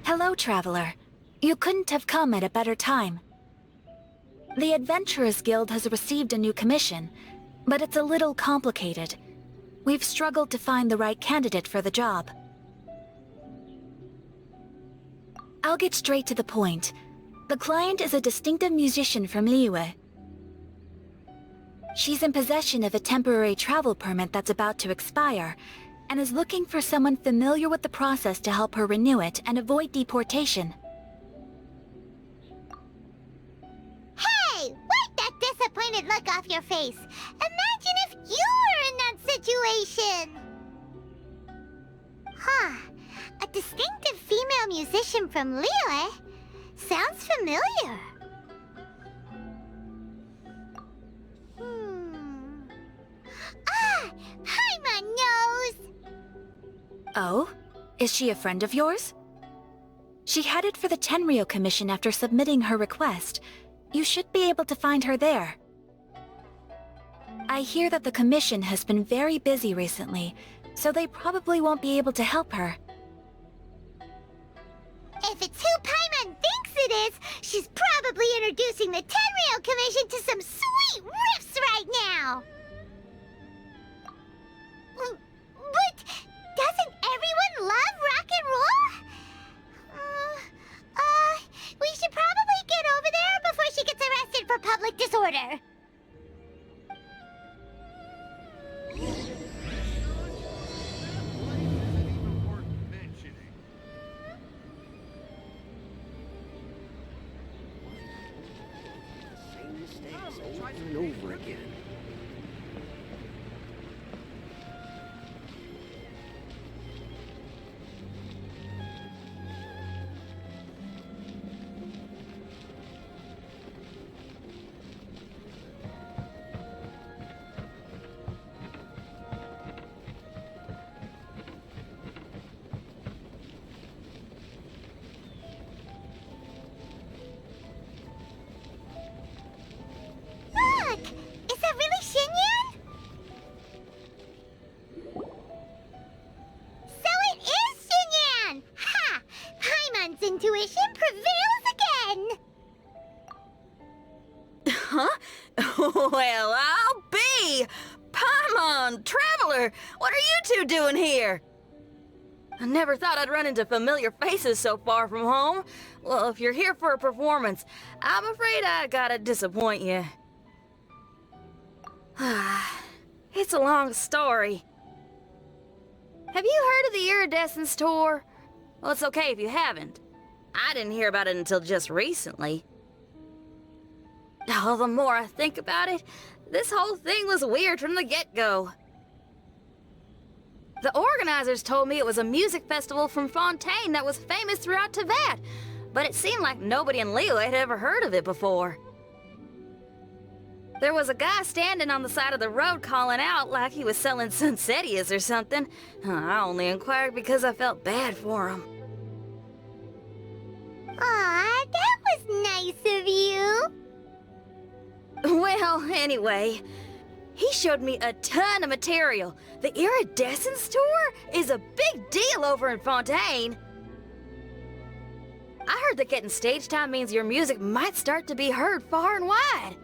Hello, traveler. You couldn't have come at a better time. The Adventurers Guild has received a new commission, but it's a little complicated. We've struggled to find the right candidate for the job. I'll get straight to the point. The client is a distinctive musician from Liyue. She's in possession of a temporary travel permit that's about to expire, and is looking for someone familiar with the process to help her renew it and avoid deportation. Hey! Wipe that disappointed look off your face! Imagine if you were in that situation! Huh. A distinctive female musician from Liyue? Sounds familiar. Ah! Paimon knows! Oh? Is she a friend of yours? She headed for the Tenryou Commission after submitting her request. You should be able to find her there. I hear that the Commission has been very busy recently, so they probably won't be able to help her. If it's who Paimon thinks it is, she's probably introducing the Tenryou Commission to some sweet riffs right now! But doesn't everyone love rock and roll? We should probably get over there before she gets arrested for public disorder. Same mistakes over and over again. Look! Is that really Xinyan? So it is Xinyan! Ha! Paimon's intuition prevails again! Huh? Well, I'll be! Paimon, Traveler, what are you two doing here? I never thought I'd run into familiar faces so far from home. Well, if you're here for a performance, I'm afraid I gotta disappoint you. It's a long story. Have you heard of the Iridescence Tour? Well, it's okay if you haven't. I didn't hear about it until just recently. Oh, the more I think about it, this whole thing was weird from the get-go. The organizers told me it was a music festival from Fontaine that was famous throughout Teyvat, but it seemed like nobody in Liyue had ever heard of it before. There was a guy standing on the side of the road calling out like he was selling Sunsetias or something. I only inquired because I felt bad for him. Aw, that was nice of you. Well, anyway, he showed me a ton of material. The Iridescence Tour is a big deal over in Fontaine. I heard that getting stage time means your music might start to be heard far and wide.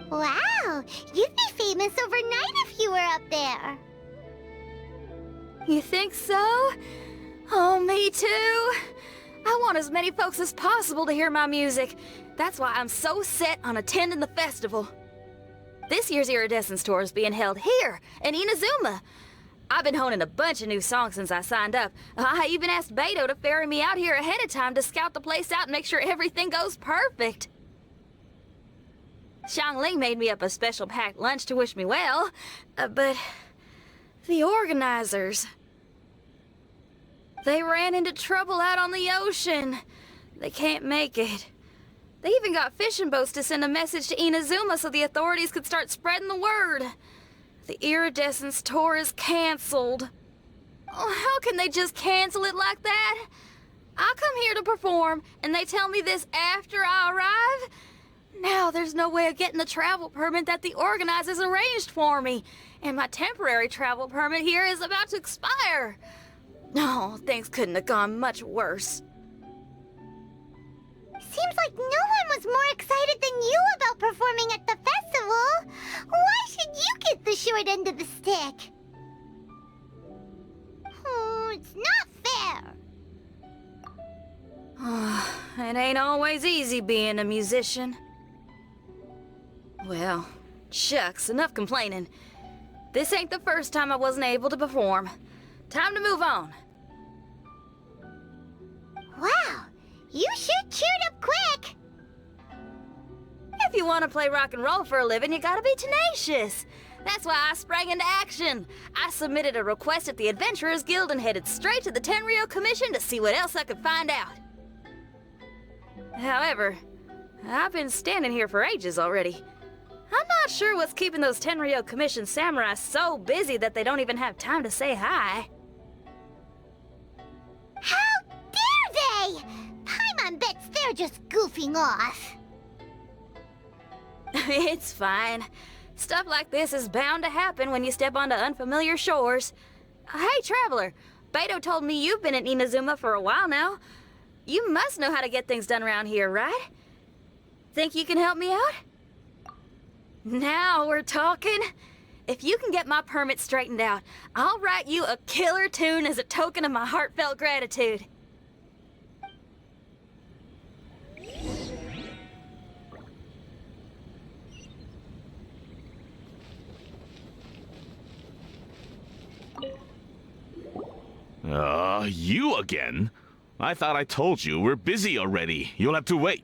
Wow, you'd be famous overnight if you were up there. You think so? Oh, me too. I want as many folks as possible to hear my music. That's why I'm so set on attending the festival. This year's Iridescence Tour is being held here in Inazuma. I've been honing a bunch of new songs since I signed up. I even asked Beto to ferry me out here ahead of time to scout the place out and make sure everything goes perfect. Xiangling made me up a special packed lunch to wish me well, but the organizers, they ran into trouble out on the ocean. They can't make it. They even got fishing boats to send a message to Inazuma so the authorities could start spreading the word. The Iridescence Tour is canceled. Oh, how can they just cancel it like that? I come here to perform, and they tell me this after I arrive? Now there's no way of getting the travel permit that the organizers arranged for me, and my temporary travel permit here is about to expire. No, things couldn't have gone much worse. Seems like no one was more excited than you about performing at the festival. Why should you get the short end of the stick? Oh, it's not fair. It ain't always easy being a musician. Well, shucks, enough complaining. This ain't the first time I wasn't able to perform. Time to move on. Wow, you sure cheered up quick. If you want to play rock and roll for a living, you gotta be tenacious. That's why I sprang into action. I submitted a request at the Adventurers Guild and headed straight to the Tenryou Commission to see what else I could find out. However, I've been standing here for ages already. I'm not sure what's keeping those Tenryou Commission samurai so busy that they don't even have time to say hi. How dare they? Paimon bets they're just goofing off. It's fine. Stuff like this is bound to happen when you step onto unfamiliar shores. Hey, Traveler, Beto told me you've been in Inazuma for a while now. You must know how to get things done around here, right? Think you can help me out? Now we're talking. If you can get my permit straightened out, I'll write you a killer tune as a token of my heartfelt gratitude. You again? I thought I told you, we're busy already. You'll have to wait.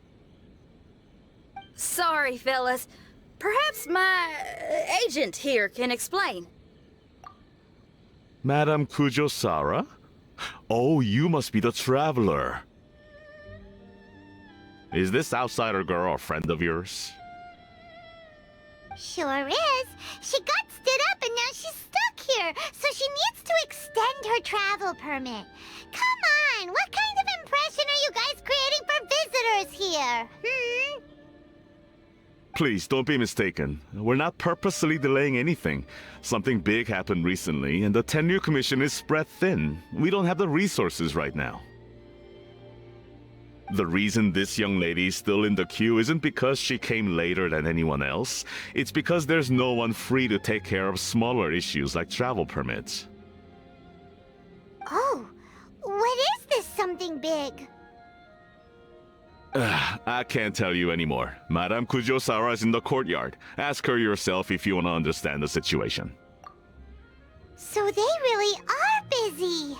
Sorry, fellas. Perhaps my agent here can explain. Madame Kujosara? Oh, you must be the traveler. Is this outsider girl a friend of yours? Sure is. She got stood up and now she's stuck here, so she needs to extend her travel permit. Come on, what kind of impression are you guys creating for visitors here? Please, don't be mistaken. We're not purposely delaying anything. Something big happened recently, and the Tenryou Commission is spread thin. We don't have the resources right now. The reason this young lady is still in the queue isn't because she came later than anyone else. It's because there's no one free to take care of smaller issues like travel permits. Oh, what is this something big? I can't tell you anymore. Madame Kujosara is in the courtyard. Ask her yourself if you want to understand the situation. So they really are busy.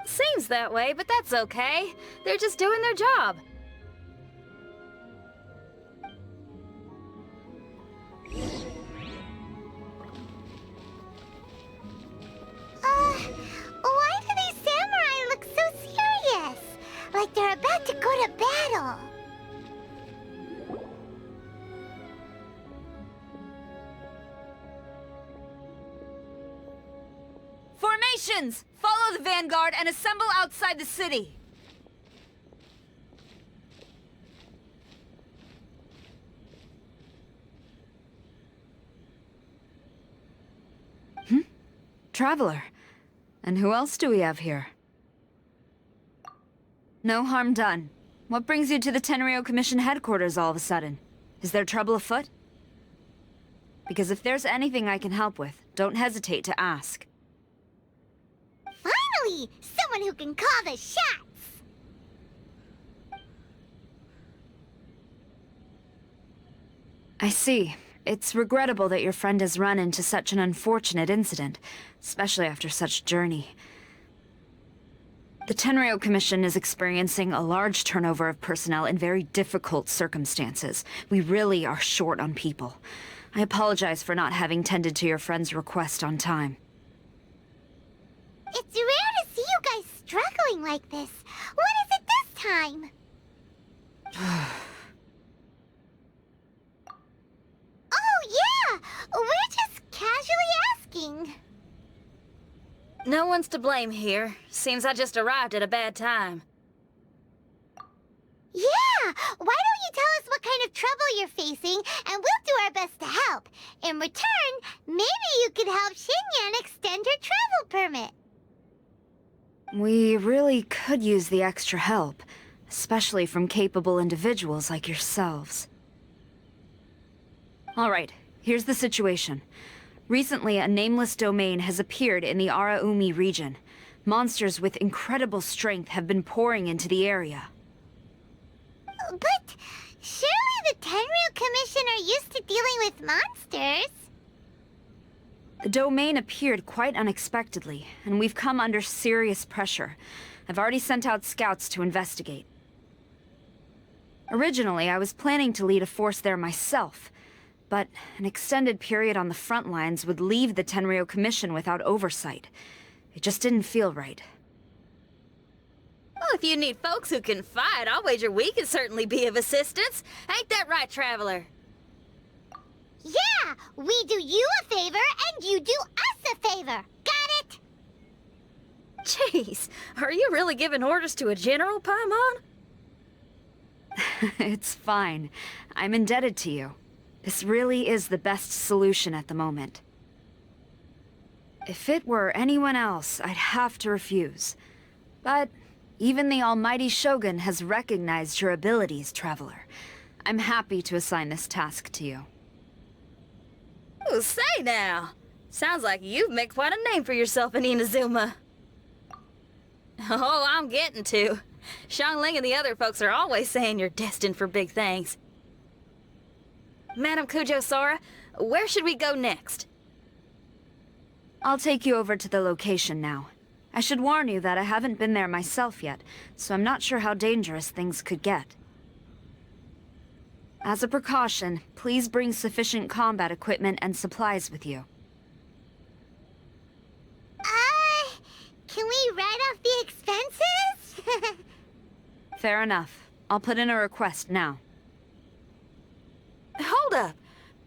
Seems that way, but that's okay. They're just doing their job. Why do these samurai look so serious? Like they're about to go to battle. Formations! Follow the vanguard and assemble outside the city. Traveler. And who else do we have here? No harm done. What brings you to the Tenryou Commission headquarters all of a sudden? Is there trouble afoot? Because if there's anything I can help with, don't hesitate to ask. Finally! Someone who can call the shots! I see. It's regrettable that your friend has run into such an unfortunate incident, especially after such a journey. The Tenryou Commission is experiencing a large turnover of personnel in very difficult circumstances. We really are short on people. I apologize for not having tended to your friend's request on time. It's rare to see you guys struggling like this. What is it this time? Oh, yeah! We're just casually asking. No one's to blame here. Seems I just arrived at a bad time. Yeah! Why don't you tell us what kind of trouble you're facing, and we'll do our best to help. In return, maybe you could help Xinyan extend her travel permit. We really could use the extra help, especially from capable individuals like yourselves. Alright, here's the situation. Recently, a nameless domain has appeared in the Araumi region. Monsters with incredible strength have been pouring into the area. But surely the Tenryu Commission are used to dealing with monsters. The domain appeared quite unexpectedly, and we've come under serious pressure. I've already sent out scouts to investigate. Originally, I was planning to lead a force there myself, but an extended period on the front lines would leave the Tenryu Commission without oversight. It just didn't feel right. Well, if you need folks who can fight, I'll wager we can certainly be of assistance. Ain't that right, Traveler? Yeah, we do you a favor and you do us a favor. Got it? Jeez, are you really giving orders to a general, Paimon? It's fine. I'm indebted to you. This really is the best solution at the moment. If it were anyone else, I'd have to refuse. But even the almighty Shogun has recognized your abilities, Traveler. I'm happy to assign this task to you. Oh, say now. Sounds like you've made quite a name for yourself in Inazuma. Oh, I'm getting to. Xiangling and the other folks are always saying you're destined for big things. Madam Kujo Sora, where should we go next? I'll take you over to the location now. I should warn you that I haven't been there myself yet, so I'm not sure how dangerous things could get. As a precaution, please bring sufficient combat equipment and supplies with you. Can we write off the expenses? Fair enough. I'll put in a request now. Hold up.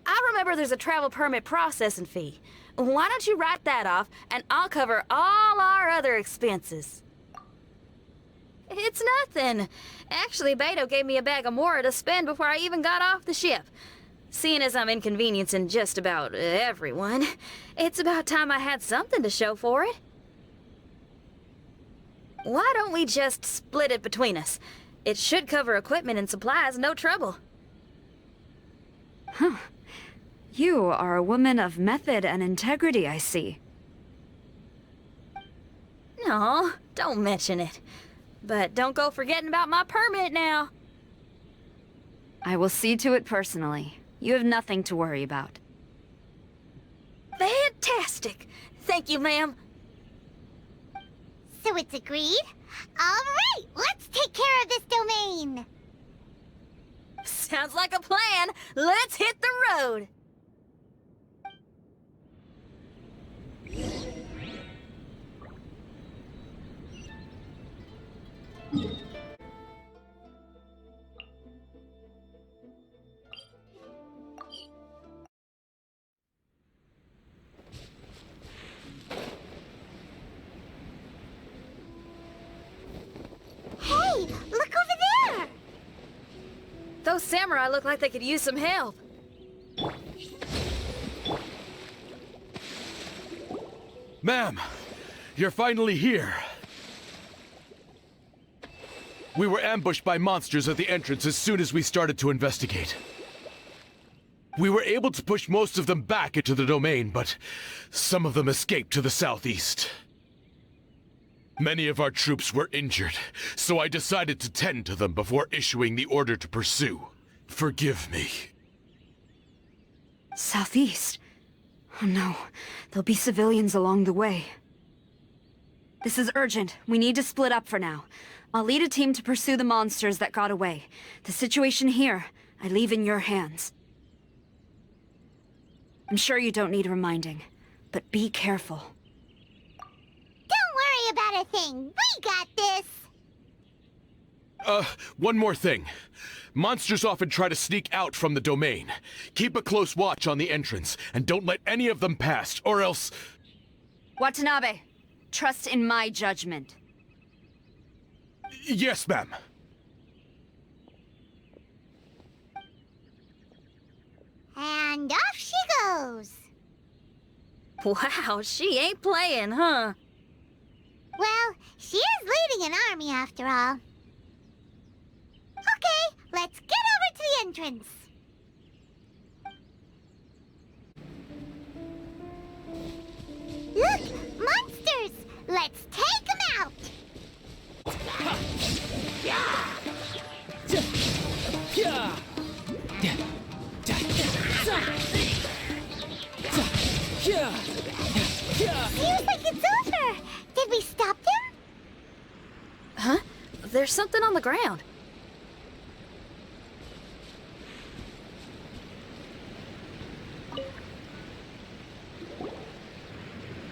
I remember there's a travel permit processing fee. Why don't you write that off, and I'll cover all our other expenses. It's nothing. Actually, Beto gave me a bag of Mora to spend before I even got off the ship. Seeing as I'm inconveniencing just about everyone, it's about time I had something to show for it. Why don't we just split it between us? It should cover equipment and supplies, no trouble. Huh. You are a woman of method and integrity, I see. No, don't mention it. But don't go forgetting about my permit now. I will see to it personally. You have nothing to worry about. Fantastic! Thank you, ma'am. So it's agreed? Alright, let's take care of this domain. Sounds like a plan. Let's hit the road. Hey, look over there! Those samurai look like they could use some help. Ma'am, you're finally here. We were ambushed by monsters at the entrance as soon as we started to investigate. We were able to push most of them back into the domain, but some of them escaped to the southeast. Many of our troops were injured, so I decided to tend to them before issuing the order to pursue. Forgive me. Southeast? Oh no, there'll be civilians along the way. This is urgent. We need to split up for now. I'll lead a team to pursue the monsters that got away. The situation here, I leave in your hands. I'm sure you don't need reminding, but be careful. Don't worry about a thing. We got this. One more thing. Monsters often try to sneak out from the domain. Keep a close watch on the entrance, and don't let any of them pass, or else... Watanabe, trust in my judgment. Yes, ma'am. And off she goes. Wow, she ain't playing, huh? Well, she is leading an army after all. Okay, let's get over to the entrance. Look, monsters! Let's take them out! Seems like it's over. Did we stop them? Huh? There's something on the ground.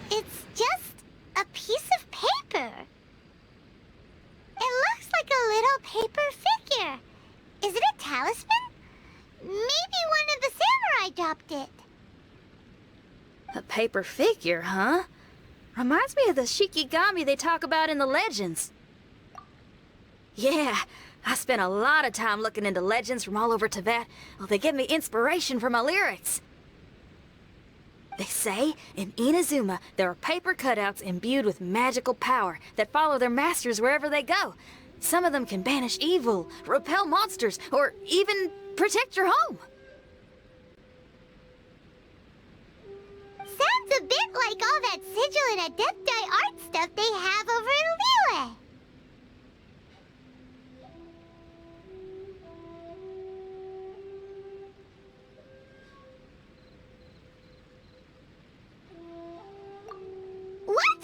It's just a piece of paper. It looks like a little paper figure. Is it a talisman? Maybe one of the samurai dropped it. A paper figure, huh? Reminds me of the Shikigami they talk about in the legends. Yeah, I spent a lot of time looking into legends from all over Tibet. Well, they give me inspiration for my lyrics. They say in Inazuma there are paper cutouts imbued with magical power that follow their masters wherever they go. Some of them can banish evil, repel monsters, or even protect your home. Sounds a bit like all that sigil and adepti art stuff they have over in Liyue. What?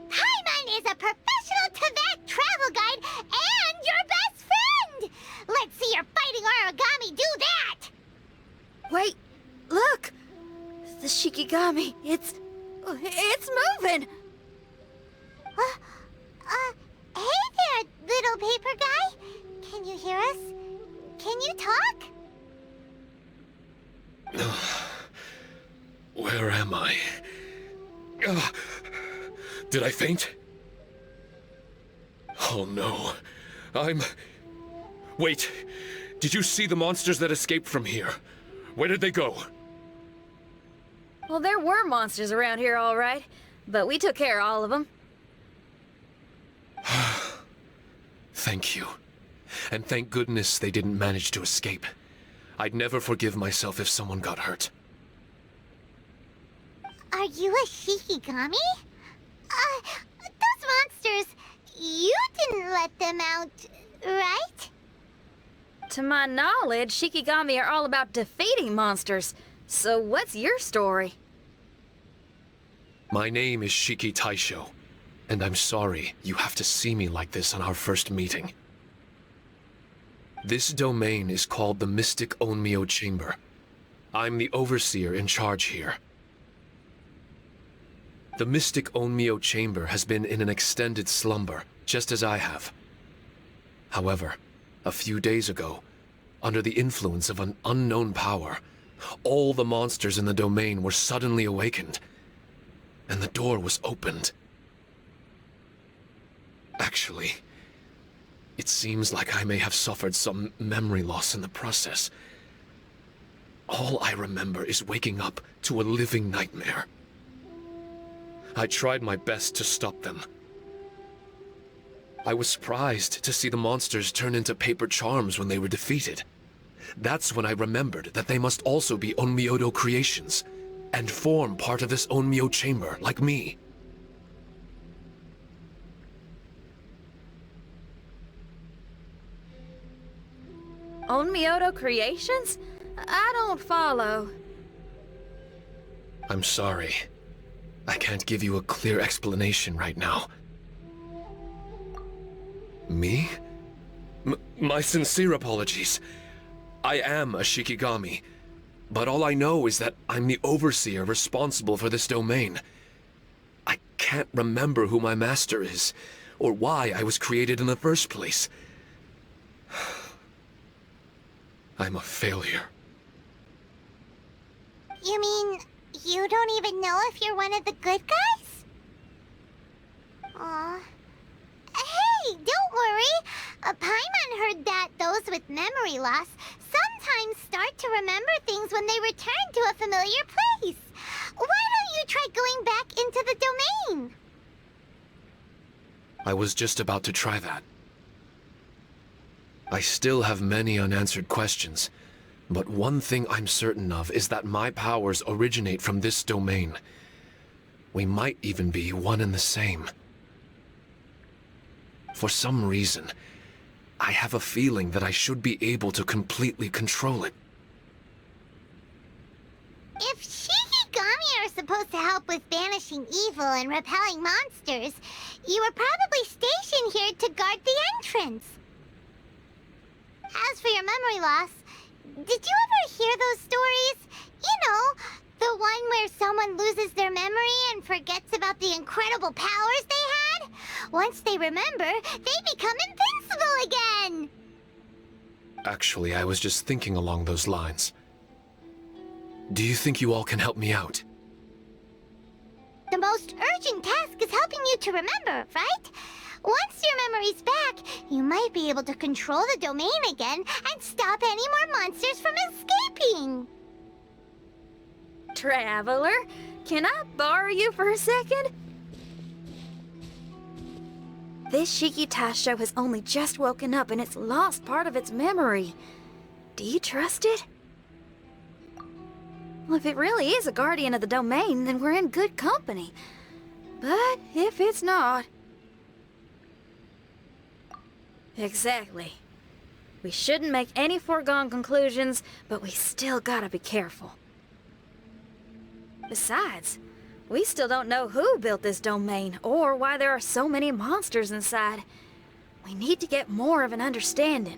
Paimon is a professional Tibet travel guide and your best friend! Let's see your fighting origami do that! Wait, look! The Shikigami, it's moving! Hey there, little paper guy. Can you hear us? Can you talk? Where am I? Did I faint? Oh no. Wait. Did you see the monsters that escaped from here? Where did they go? Well, there were monsters around here, all right. But we took care of all of them. Thank you. And thank goodness they didn't manage to escape. I'd never forgive myself if someone got hurt. Are you a Shikigami? Those monsters, you didn't let them out, right? To my knowledge, Shikigami are all about defeating monsters. So what's your story? My name is Shiki Taisho, and I'm sorry you have to see me like this on our first meeting. This domain is called the Mystic Onmyo Chamber. I'm the overseer in charge here. The Mystic Onmyo Chamber has been in an extended slumber, just as I have. However, a few days ago, under the influence of an unknown power, all the monsters in the domain were suddenly awakened, and the door was opened. Actually, it seems like I may have suffered some memory loss in the process. All I remember is waking up to a living nightmare. I tried my best to stop them. I was surprised to see the monsters turn into paper charms when they were defeated. That's when I remembered that they must also be Onmyodo creations, and form part of this Onmyo chamber, like me. Onmyodo creations? I don't follow. I'm sorry. I can't give you a clear explanation right now. Me? My sincere apologies. I am a Shikigami, but all I know is that I'm the overseer responsible for this domain. I can't remember who my master is, or why I was created in the first place. I'm a failure. You mean you don't even know if you're one of the good guys? Aw. Hey, don't worry. Paimon heard that those with memory loss sometimes start to remember things when they return to a familiar place. Why don't you try going back into the domain? I was just about to try that. I still have many unanswered questions, but one thing I'm certain of is that my powers originate from this domain. We might even be one and the same. For some reason, I have a feeling that I should be able to completely control it. If Shikigami are supposed to help with banishing evil and repelling monsters, you were probably stationed here to guard the entrance. As for your memory loss, did you ever hear those stories? You know, the one where someone loses their memory and forgets about the incredible powers they had? Once they remember, they become invincible again! Actually, I was just thinking along those lines. Do you think you all can help me out? The most urgent task is helping you to remember, right? Once your memory's back, you might be able to control the domain again and stop any more monsters from escaping. Traveler, can I borrow you for a second? This Shiki Taisho has only just woken up and it's lost part of its memory. Do you trust it? Well, if it really is a guardian of the domain, then we're in good company. But if it's not... Exactly. We shouldn't make any foregone conclusions, but we still gotta be careful. Besides, we still don't know who built this domain or why there are so many monsters inside. We need to get more of an understanding.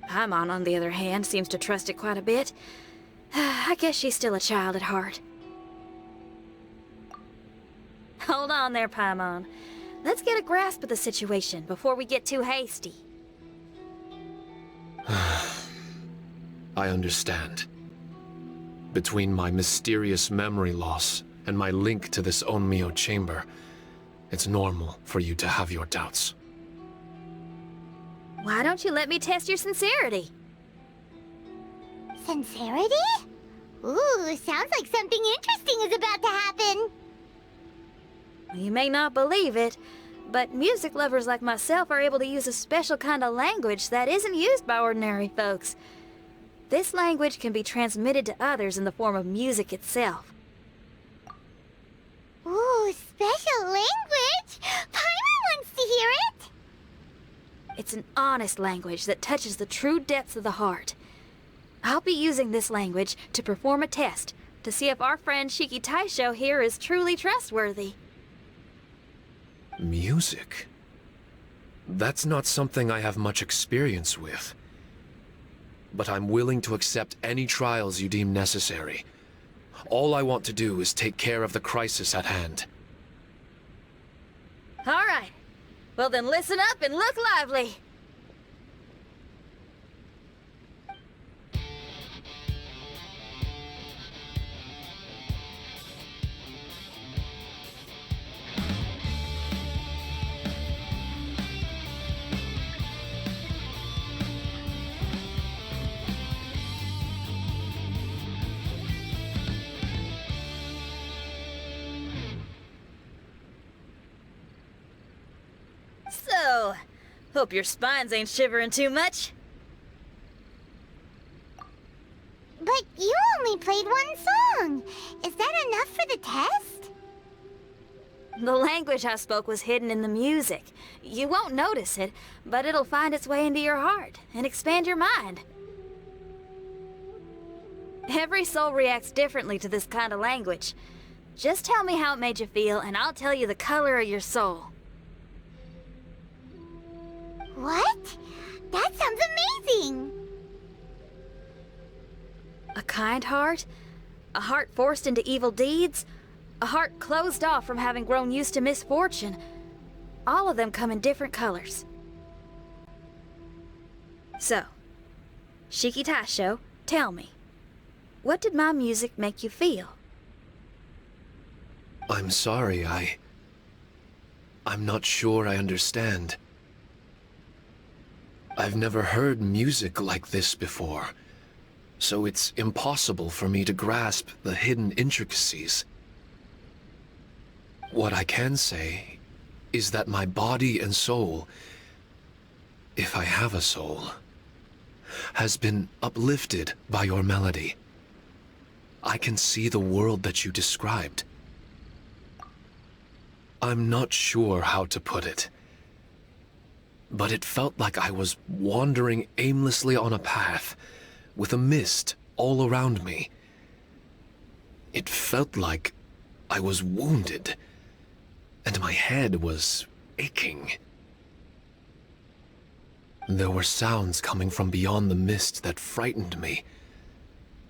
Paimon, on the other hand, seems to trust it quite a bit. I guess she's still a child at heart. Hold on there, Paimon. Let's get a grasp of the situation before we get too hasty. I understand. Between my mysterious memory loss and my link to this Onmyo chamber, it's normal for you to have your doubts. Why don't you let me test your sincerity? Sincerity? Ooh, sounds like something interesting is about to happen. You may not believe it, but music lovers like myself are able to use a special kind of language that isn't used by ordinary folks. This language can be transmitted to others in the form of music itself. Ooh, special language? Paimon wants to hear it! It's an honest language that touches the true depths of the heart. I'll be using this language to perform a test to see if our friend Shiki Taisho here is truly trustworthy. Music? That's not something I have much experience with. But I'm willing to accept any trials you deem necessary. All I want to do is take care of the crisis at hand. All right. Well then listen up and look lively. So, hope your spines ain't shivering too much. But you only played one song. Is that enough for the test? The language I spoke was hidden in the music. You won't notice it, but it'll find its way into your heart and expand your mind. Every soul reacts differently to this kind of language. Just tell me how it made you feel, and I'll tell you the color of your soul. What? That sounds amazing! A kind heart? A heart forced into evil deeds? A heart closed off from having grown used to misfortune? All of them come in different colors. So, Shiki Taisho, tell me, what did my music make you feel? I'm sorry, I'm not sure I understand. I've never heard music like this before, so it's impossible for me to grasp the hidden intricacies. What I can say is that my body and soul, if I have a soul, has been uplifted by your melody. I can see the world that you described. I'm not sure how to put it, but it felt like I was wandering aimlessly on a path with a mist all around me. It felt like I was wounded, and my head was aching. There were sounds coming from beyond the mist that frightened me,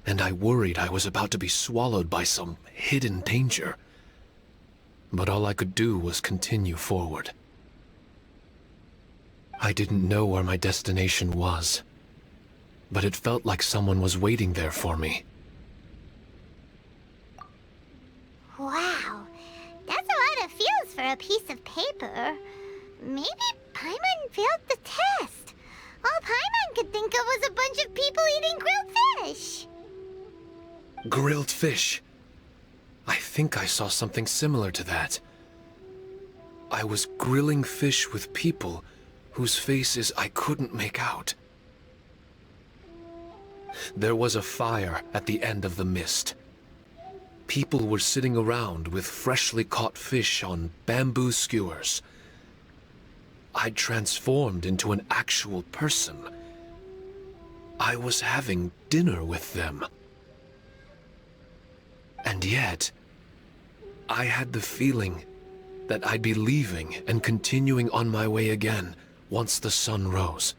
and I worried I was about to be swallowed by some hidden danger. But all I could do was continue forward. I didn't know where my destination was, but it felt like someone was waiting there for me. Wow, that's a lot of feels for a piece of paper. Maybe Paimon failed the test. All Paimon could think of was a bunch of people eating grilled fish. Grilled fish. I think I saw something similar to that. I was grilling fish with people whose faces I couldn't make out. There was a fire at the end of the mist. People were sitting around with freshly caught fish on bamboo skewers. I'd transformed into an actual person. I was having dinner with them. And yet, I had the feeling that I'd be leaving and continuing on my way again once the sun rose.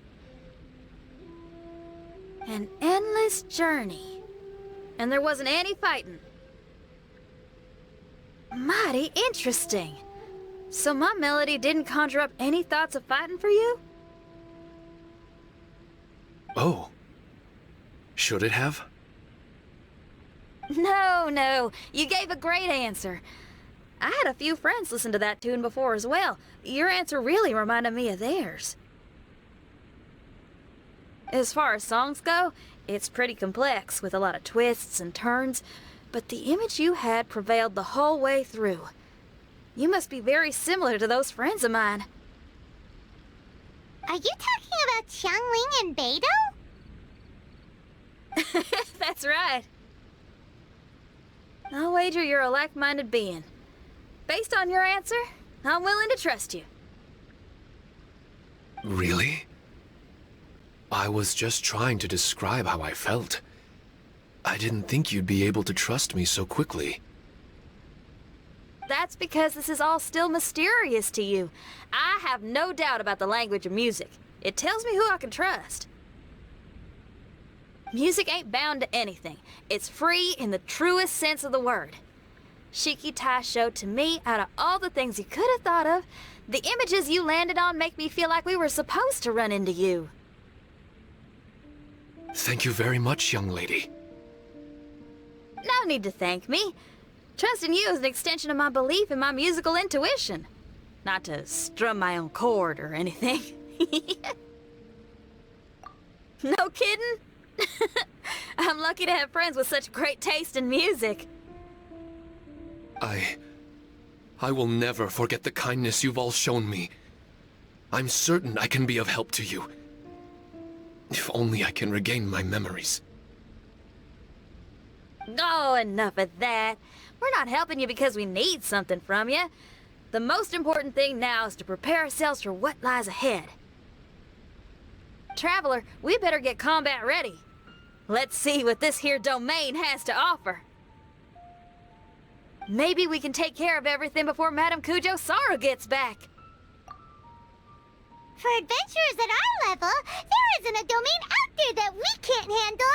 An endless journey. And there wasn't any fighting. Mighty interesting. So my melody didn't conjure up any thoughts of fighting for you? Oh. Should it have? No. You gave a great answer. I had a few friends listen to that tune before as well. Your answer really reminded me of theirs. As far as songs go, it's pretty complex with a lot of twists and turns, but the image you had prevailed the whole way through. You must be very similar to those friends of mine. Are you talking about Xiangling and Beidou? That's right. I'll wager you're a like-minded being. Based on your answer, I'm willing to trust you. Really? I was just trying to describe how I felt. I didn't think you'd be able to trust me so quickly. That's because this is all still mysterious to you. I have no doubt about the language of music. It tells me who I can trust. Music ain't bound to anything. It's free in the truest sense of the word. Shiki Tai showed to me, out of all the things you could have thought of, the images you landed on make me feel like we were supposed to run into you. Thank you very much, young lady. No need to thank me. Trusting you is an extension of my belief in my musical intuition. Not to strum my own chord or anything. No kidding? I'm lucky to have friends with such great taste in music. I will never forget the kindness you've all shown me. I'm certain I can be of help to you. If only I can regain my memories. Oh, enough of that. We're not helping you because we need something from you. The most important thing now is to prepare ourselves for what lies ahead. Traveler, we better get combat ready. Let's see what this here domain has to offer. Maybe we can take care of everything before Madame Kujo Sara gets back. For adventurers at our level, there isn't a domain out there that we can't handle.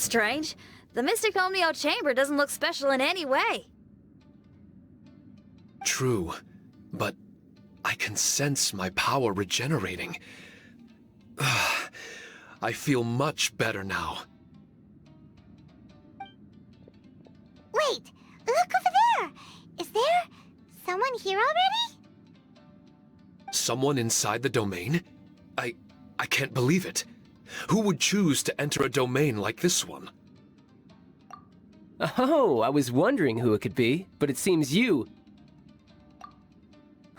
strange. The Mystic Omnio Chamber doesn't look special in any way. True, but I can sense my power regenerating. I feel much better now. Wait, look over there! Is there someone here already? Someone inside the domain? I can't believe it. Who would choose to enter a domain like this one? Oh, I was wondering who it could be, but it seems you.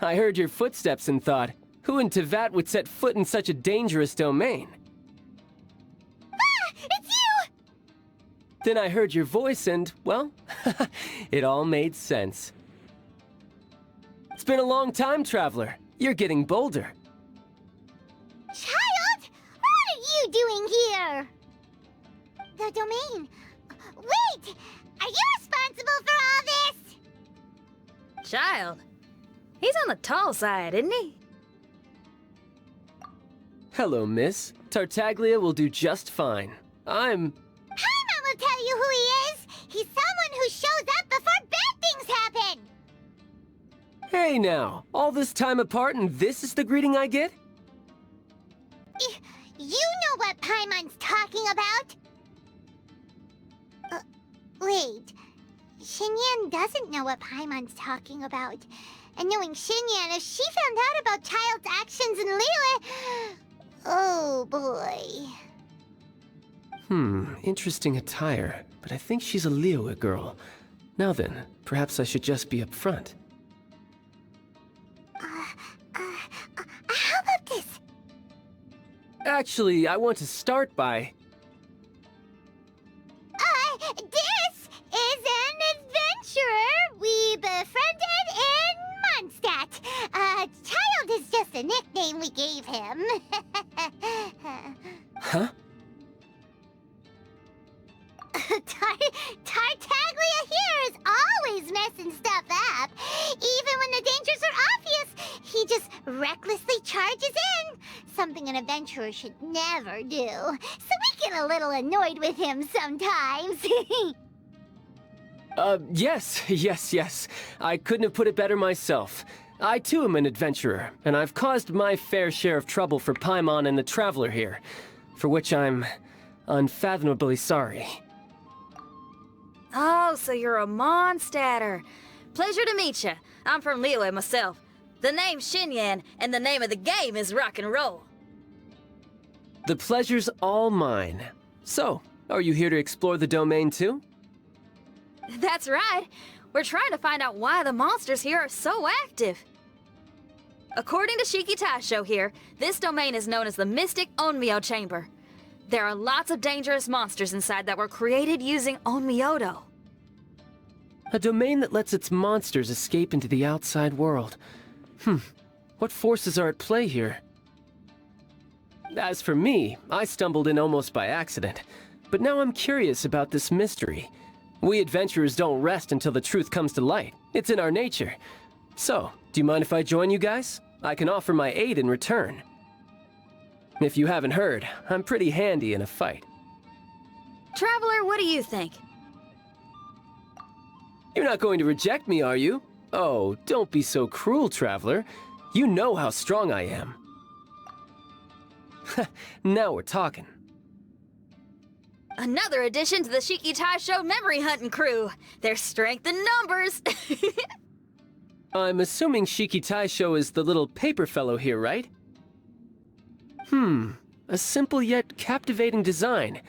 I heard your footsteps and thought, who in Tevat would set foot in such a dangerous domain? Ah! It's you! Then I heard your voice and, well, it all made sense. It's been a long time, Traveler. You're getting bolder. Child! What are you doing here? The domain. Wait! Are you responsible for all this? Child. He's on the tall side, isn't he? Hello, miss. Tartaglia will do just fine. Paimon will tell you who he is! He's someone who shows up before bad things happen! Hey now, all this time apart and this is the greeting I get? You know what Paimon's talking about? Wait. Xinyan doesn't know what Paimon's talking about. And knowing Xinyan, if she found out about Child's actions in Liyue... Oh boy. Interesting attire, but I think she's a Liyue girl. Now then, perhaps I should just be upfront. How about this? Actually, I want to start by... This is an adventurer we befriended in Mondstadt. Child is just a nickname we gave him. Huh? Tartaglia here is always messing stuff up. Even when the dangers are obvious, he just recklessly charges in. Something an adventurer should never do. So we get a little annoyed with him sometimes. Yes. I couldn't have put it better myself. I too am an adventurer, and I've caused my fair share of trouble for Paimon and the Traveler here, for which I'm unfathomably sorry. Oh, so you're a Mondstadter. Pleasure to meet ya. I'm from Liyue myself. The name's Xinyan, and the name of the game is rock and roll. The pleasure's all mine. So, are you here to explore the domain too? That's right. We're trying to find out why the monsters here are so active. According to Shiki Taisho here, this domain is known as the Mystic Onmyo Chamber. There are lots of dangerous monsters inside that were created using Onmyodo. A domain that lets its monsters escape into the outside world. What forces are at play here? As for me, I stumbled in almost by accident. But now I'm curious about this mystery. We adventurers don't rest until the truth comes to light. It's in our nature. So, do you mind if I join you guys? I can offer my aid in return. If you haven't heard, I'm pretty handy in a fight. Traveler, what do you think? You're not going to reject me, are you? Oh, don't be so cruel, Traveler. You know how strong I am. Now we're talking. Another addition to the Shiki Taisho memory hunting crew. There's strength in numbers. I'm assuming Shiki Taisho is the little paper fellow here, right? A simple yet captivating design.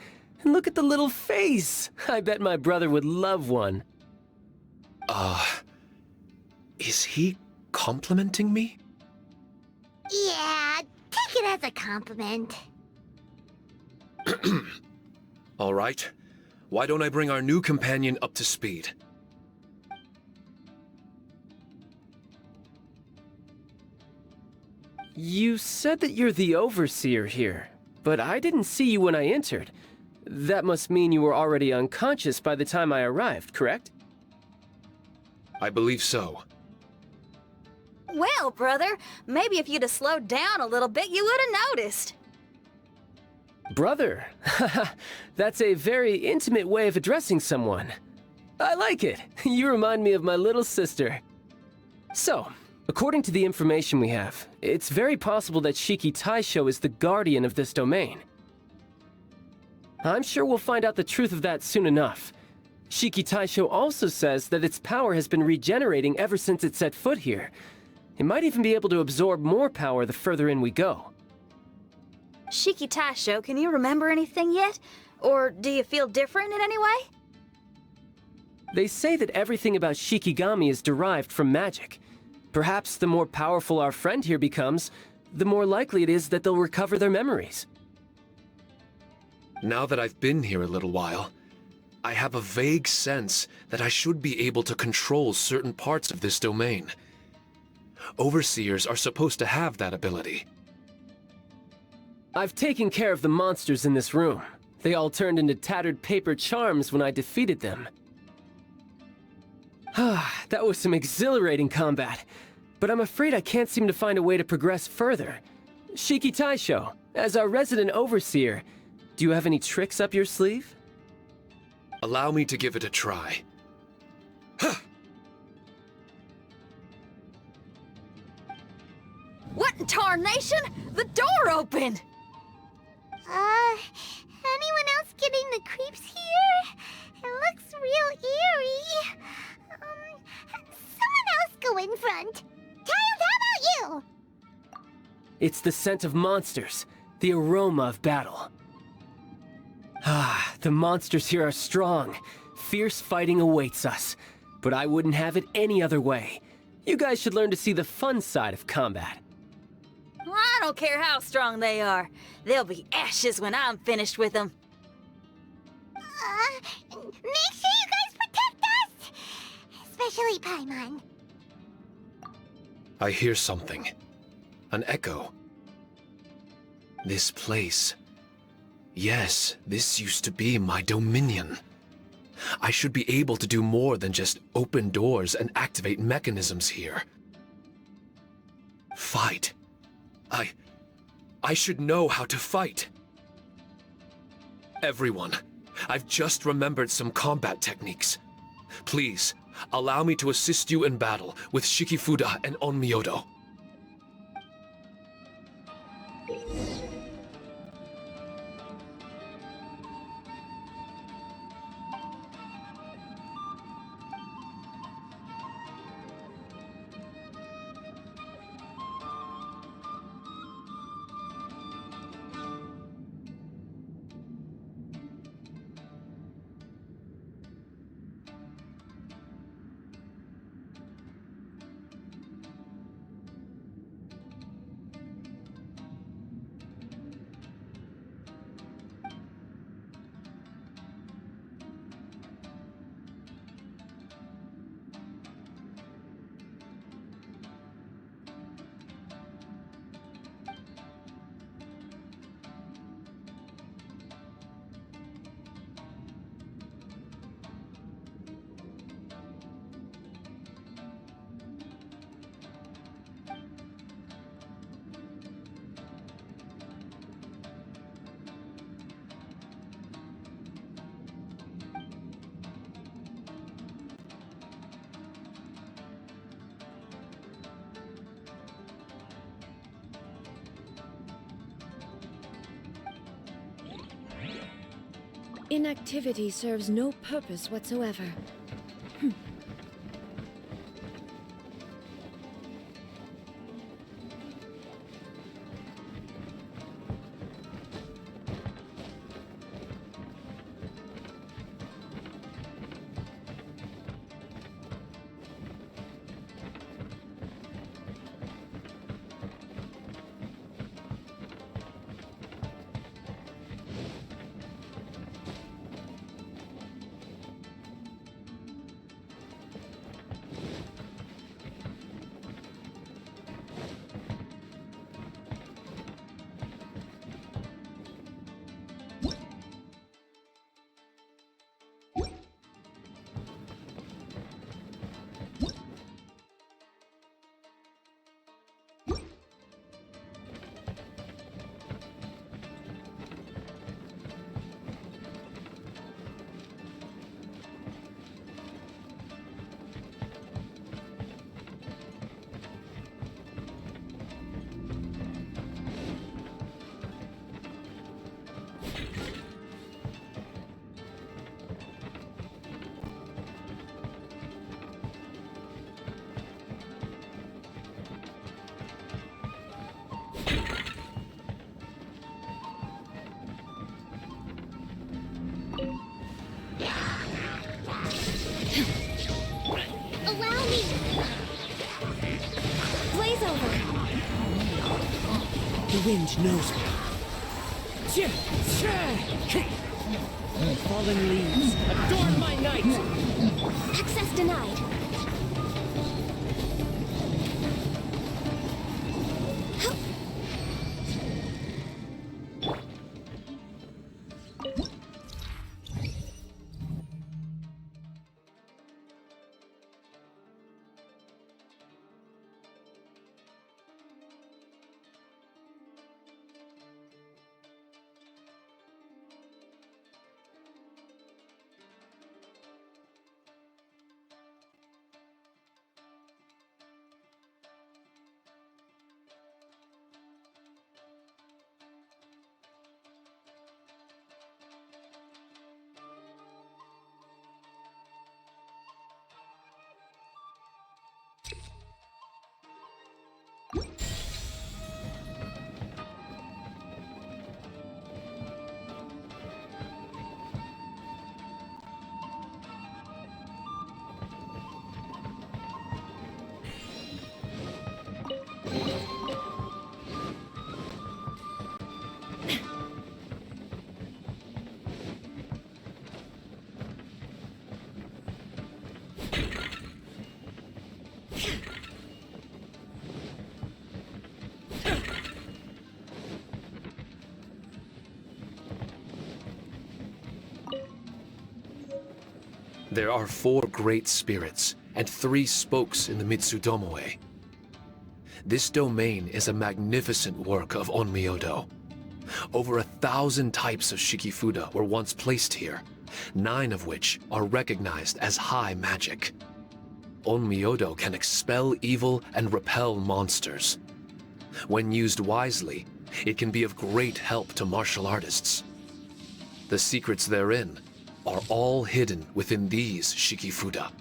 And look at the little face! I bet my brother would love one. Is he complimenting me? Yeah, take it as a compliment. All right. Why don't I bring our new companion up to speed? You said that you're the overseer here, but I didn't see you when I entered. That must mean you were already unconscious by the time I arrived, correct? I believe so. Well, brother, maybe if you'd have slowed down a little bit, you would have noticed. Brother. That's a very intimate way of addressing someone. I like it. You remind me of my little sister. So, according to the information we have, it's very possible that Shiki Taisho is the guardian of this domain. I'm sure we'll find out the truth of that soon enough. Shiki Taisho also says that its power has been regenerating ever since it set foot here. It might even be able to absorb more power the further in we go. Shiki Taisho, can you remember anything yet? Or do you feel different in any way? They say that everything about Shikigami is derived from magic. Perhaps the more powerful our friend here becomes, the more likely it is that they'll recover their memories. Now that I've been here a little while, I have a vague sense that I should be able to control certain parts of this domain. Overseers are supposed to have that ability. I've taken care of the monsters in this room. They all turned into tattered paper charms when I defeated them. That was some exhilarating combat, but I'm afraid I can't seem to find a way to progress further. Shiki Taisho, as our resident overseer, do you have any tricks up your sleeve? Allow me to give it a try. What in tarnation? The door opened! Anyone else getting the creeps here? It looks real eerie. Someone else go in front. Child, how about you? It's the scent of monsters, the aroma of battle. The monsters here are strong. Fierce fighting awaits us. But I wouldn't have it any other way. You guys should learn to see the fun side of combat. I don't care how strong they are. They'll be ashes when I'm finished with them. Make sure you guys protect us! Especially Paimon. I hear something. An echo. This place. Yes, this used to be my dominion. I should be able to do more than just open doors and activate mechanisms here. Fight. I should know how to fight. Everyone, I've just remembered some combat techniques. Please, allow me to assist you in battle with Shikifuda and Onmyodo. Inactivity serves no purpose whatsoever. wind knows me. Fallen leaves, adorn my night! Access denied. There are 4 great spirits and 3 spokes in the Mitsudomoe. This domain is a magnificent work of Onmyodo. Over 1,000 types of Shikifuda were once placed here, 9 of which are recognized as high magic. Onmyodo can expel evil and repel monsters. When used wisely, it can be of great help to martial artists. The secrets therein are all hidden within these Shikifuda.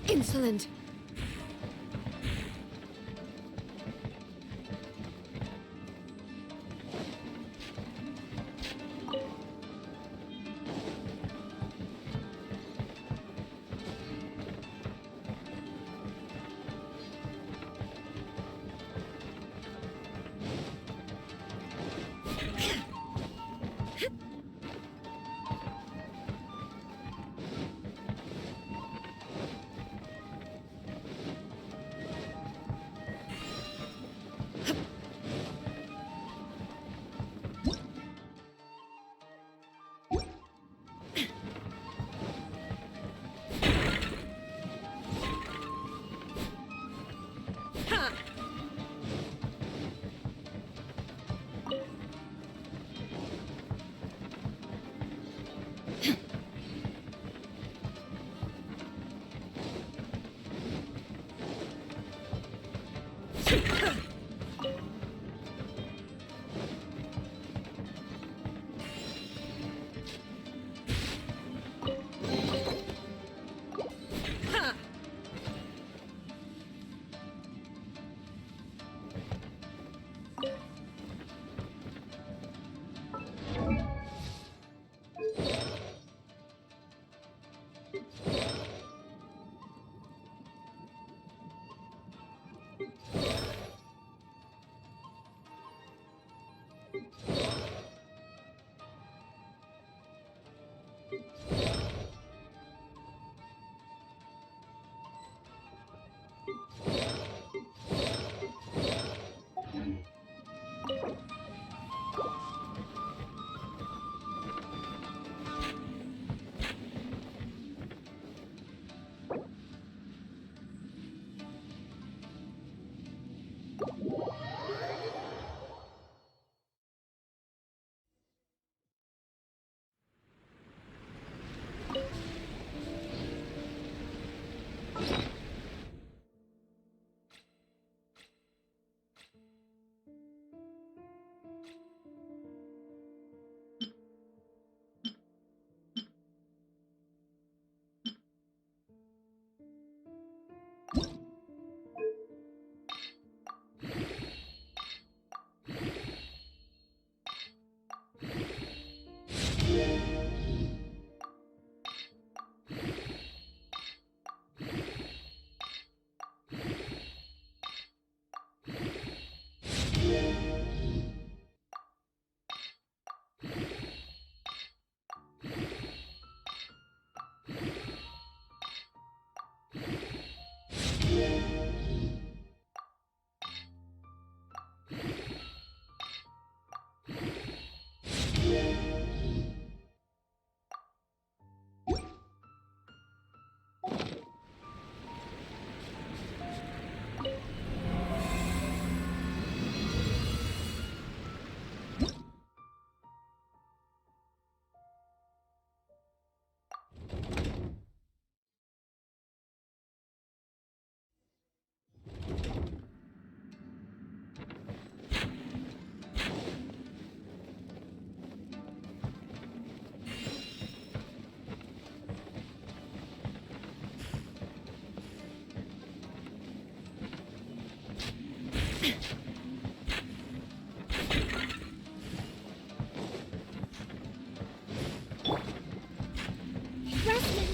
Insolent.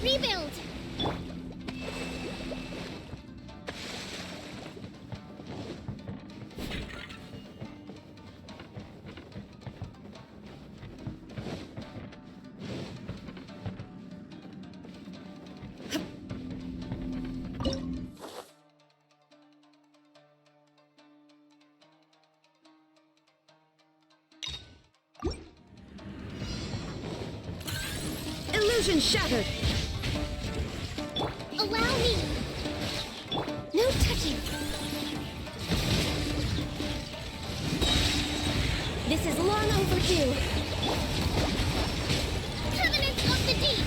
Rebuild! Illusion shattered! Allow me! No touching! This is long overdue! Covenant of the Deep!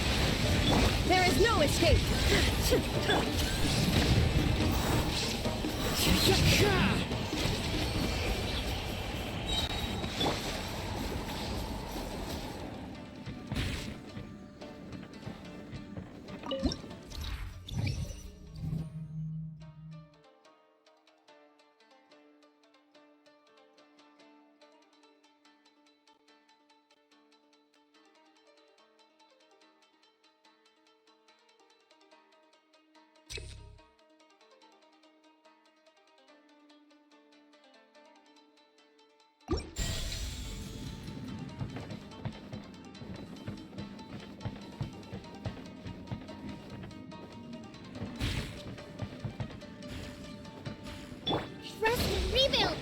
There is no escape! Rebuild!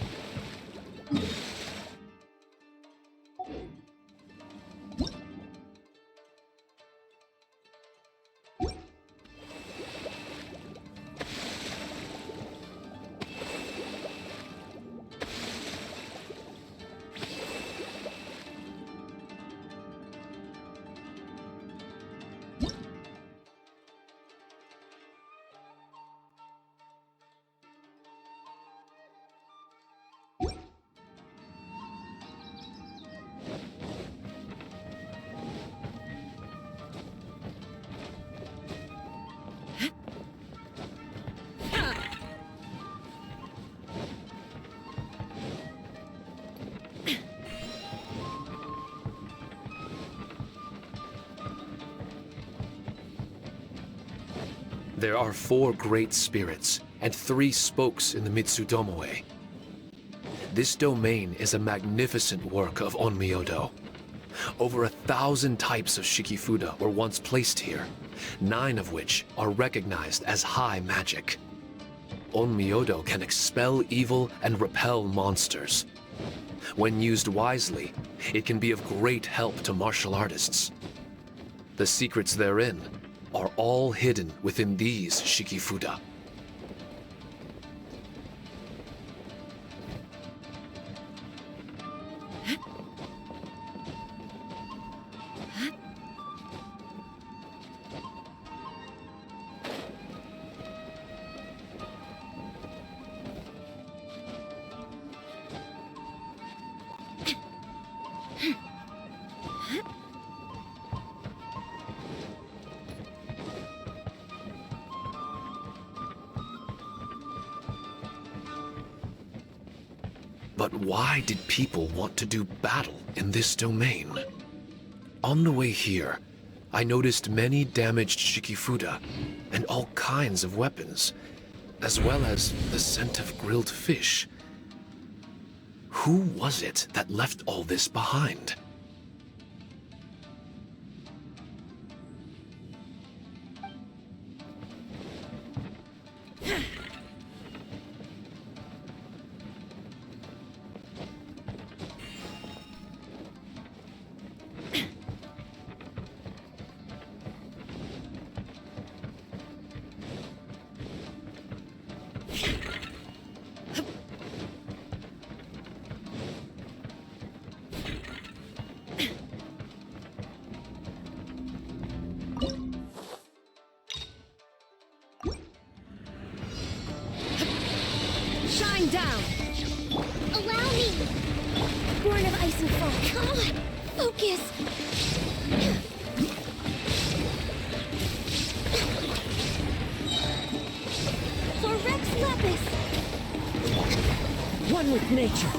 There are 4 great spirits and 3 spokes in the Mitsudomoe. This domain is a magnificent work of Onmyodo. Over 1,000 types of Shikifuda were once placed here, 9 of which are recognized as high magic. Onmyodo can expel evil and repel monsters. When used wisely, it can be of great help to martial artists. The secrets therein are all hidden within these Shikifuda. But why did people want to do battle in this domain? On the way here, I noticed many damaged Shikifuda and all kinds of weapons, as well as the scent of grilled fish. Who was it that left all this behind? Shine down! Allow me! Born of ice and fog. Come on! Focus! For Rex Lapis! One with nature.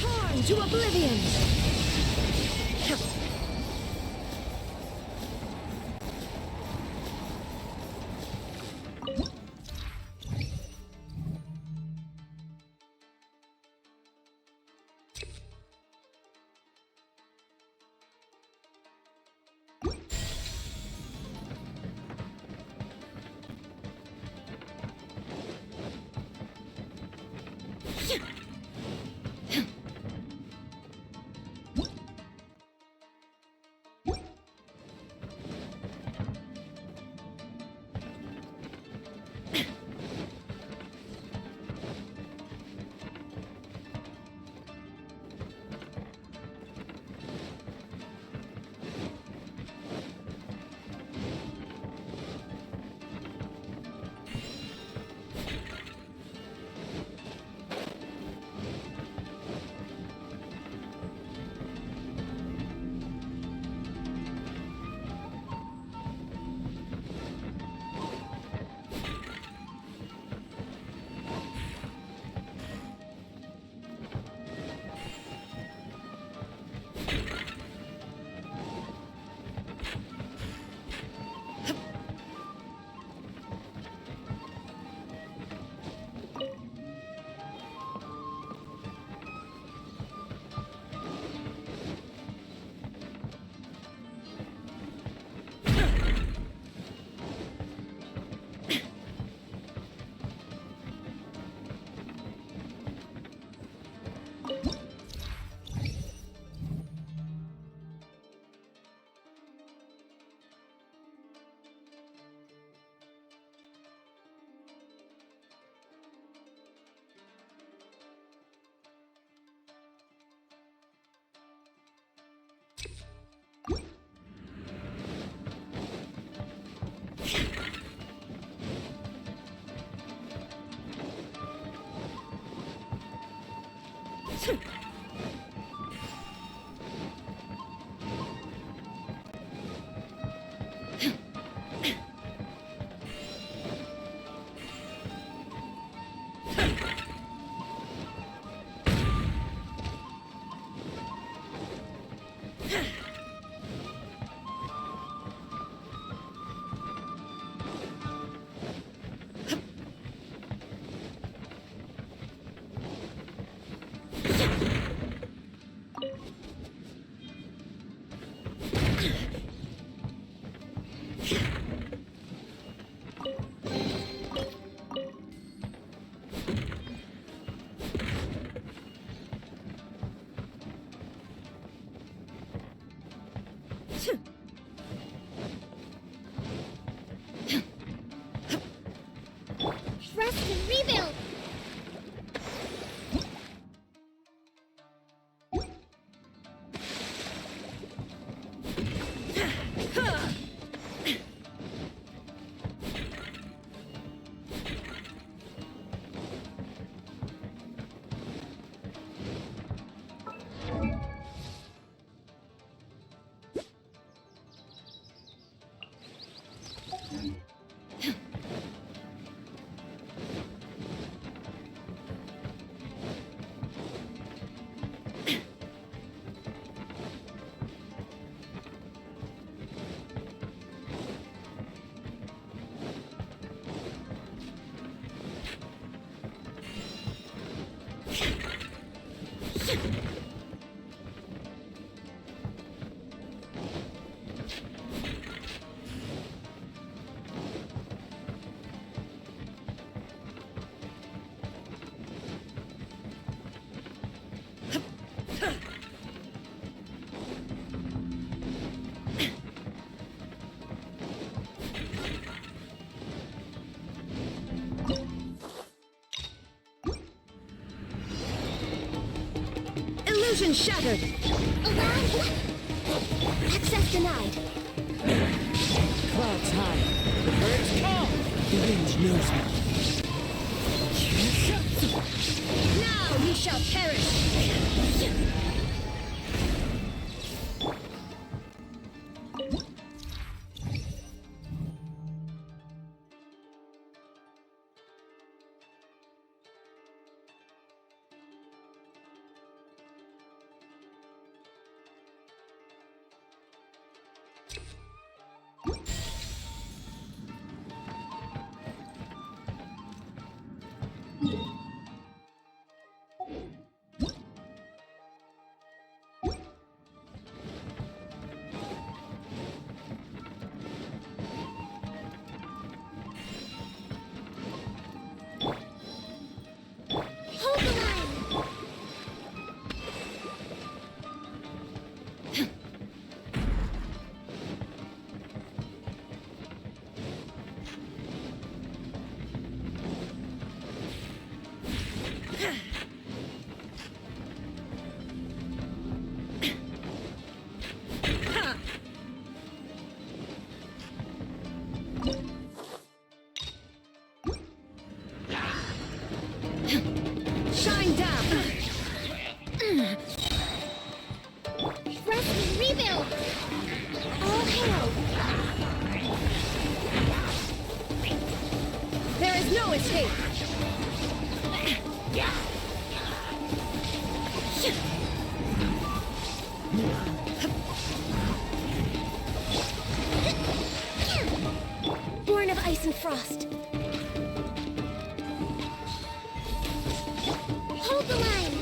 Torn to oblivion! Rest and rebuild! Illusion shattered! Allowed! Access denied! Clouds high. The birds come. The wind knows me. Now he shall perish! Hold the line! Shine down! Rest and rebuild! All hail! There is no escape! Born of ice and frost! Hold the line!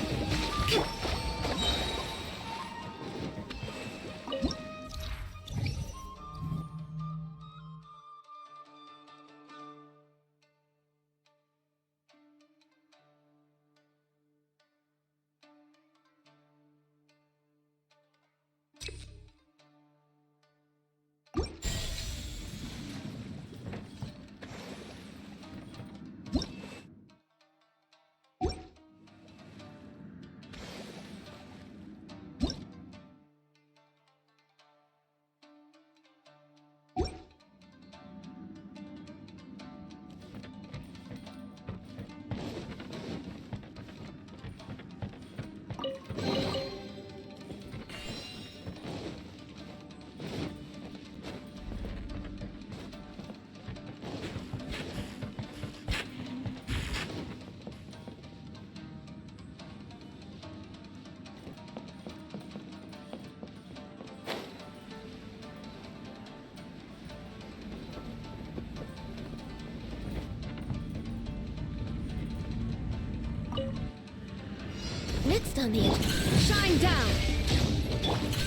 Next on the agenda. Shine down!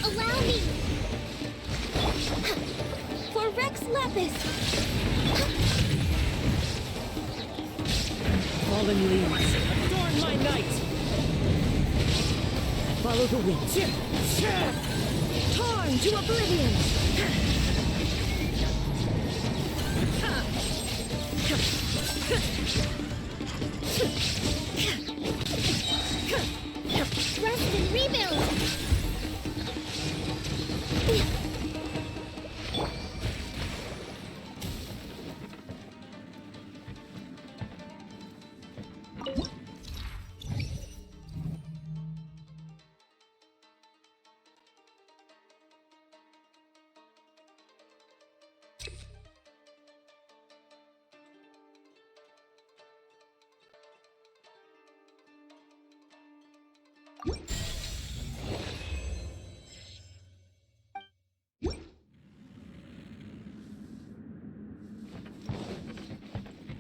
Allow me! For Rex Lapis! Fallen leaves, adorn my night. Follow the wind. Torn to oblivion! Rest and rebuild!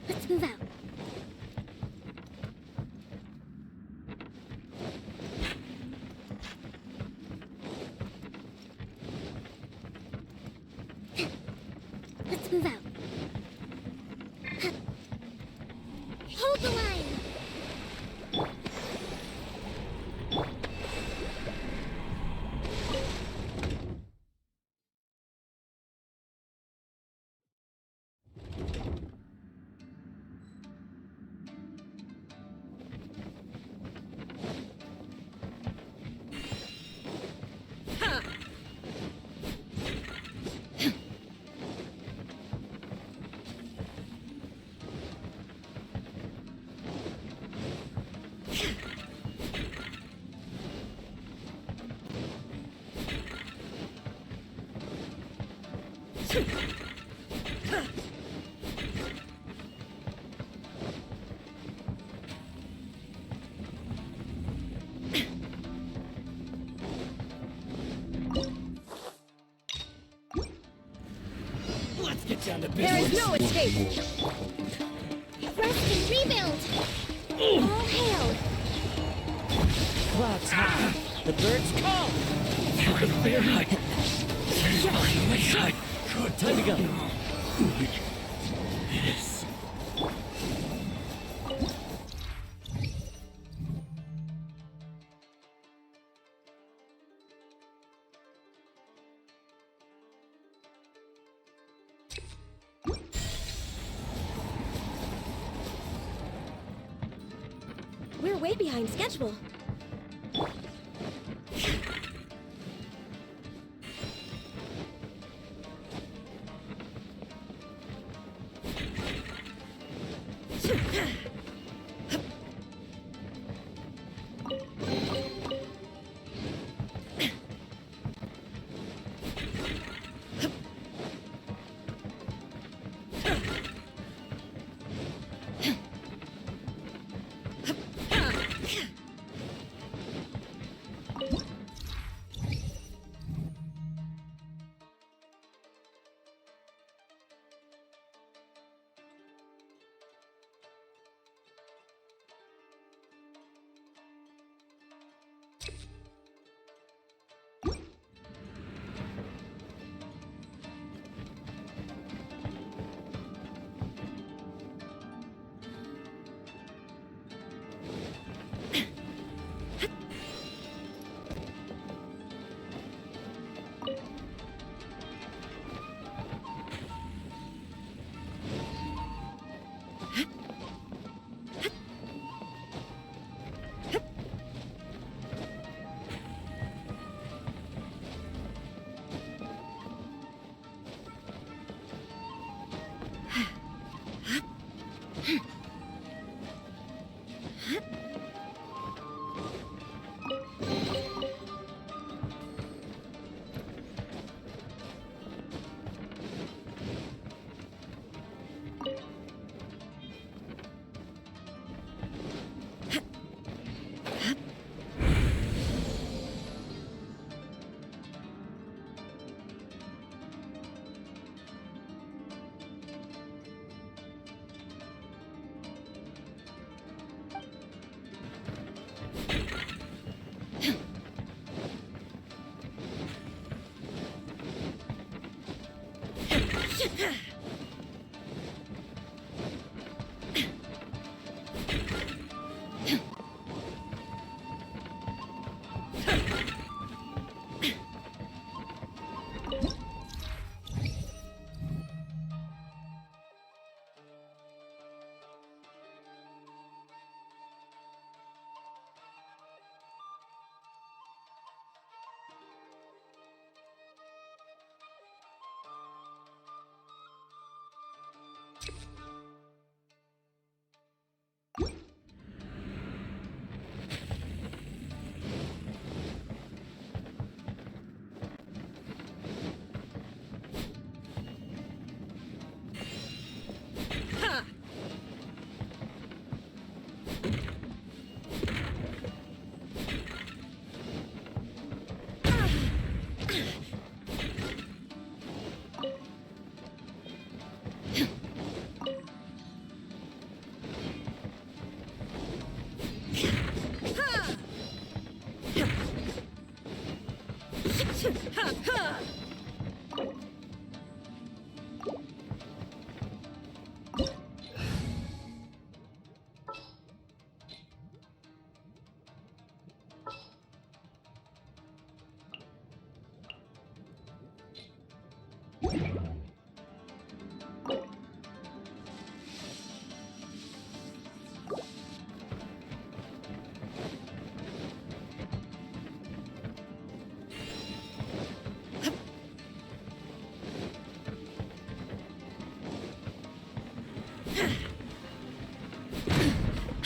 Let's move out. Let's move out. Hold the line! Let's get down to There is business. no escape! Rest and rebuild! All hail! Clouds high. The birds call. Time to go. Yes. We're way behind schedule.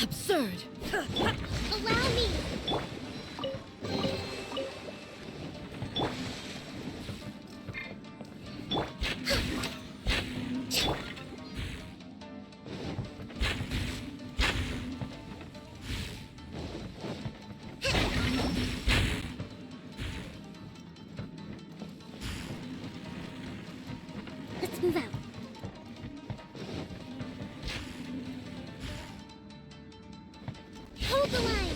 Absurd! Allow me! Let's move out. Hold the line!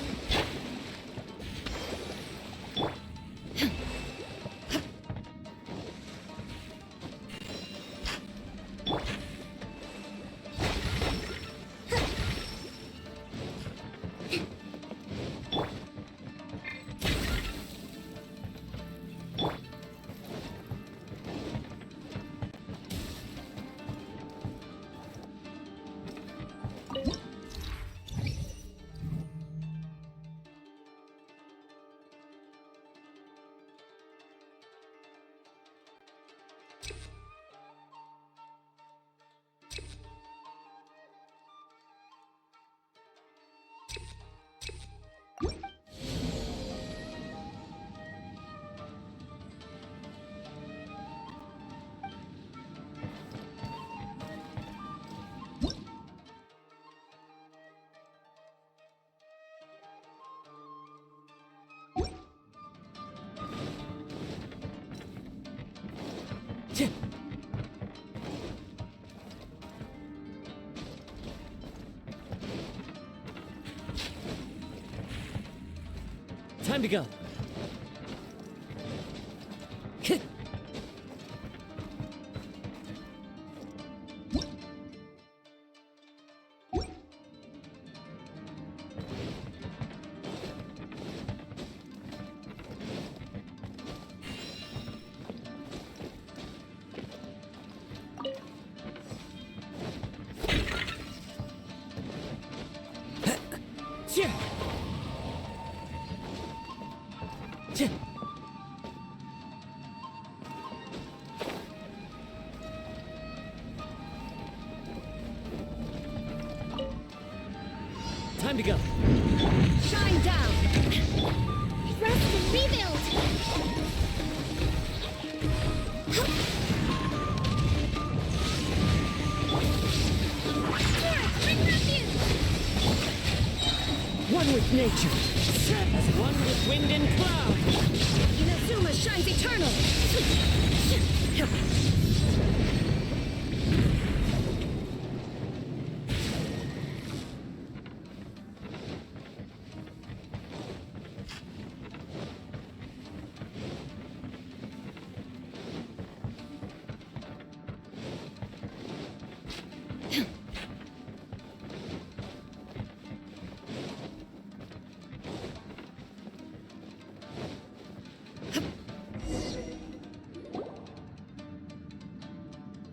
Time to go. Time to go. Shine down! Rest and rebuild! Bring refuge! One with nature, as one with wind and cloud. Inazuma shines eternal!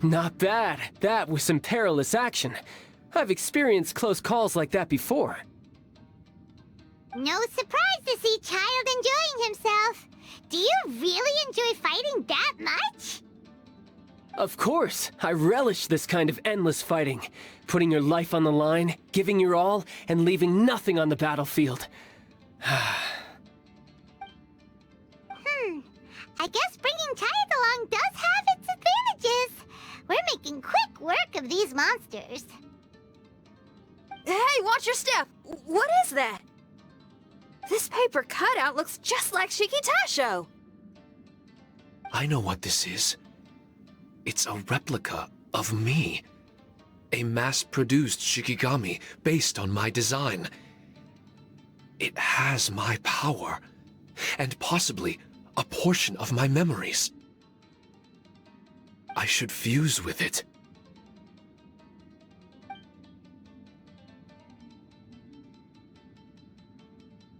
Not bad. That was some perilous action. I've experienced close calls like that before. No surprise to see Child enjoying himself. Do you really enjoy fighting that much? Of course. I relish this kind of endless fighting. Putting your life on the line, giving your all, and leaving nothing on the battlefield. I guess bringing Child along does have its advantages. We're making quick work of these monsters. Hey, watch your step! What is that? This paper cutout looks just like Shikitasho. I know what this is. It's a replica of me. A mass-produced Shikigami based on my design. It has my power, and possibly a portion of my memories. I should fuse with it.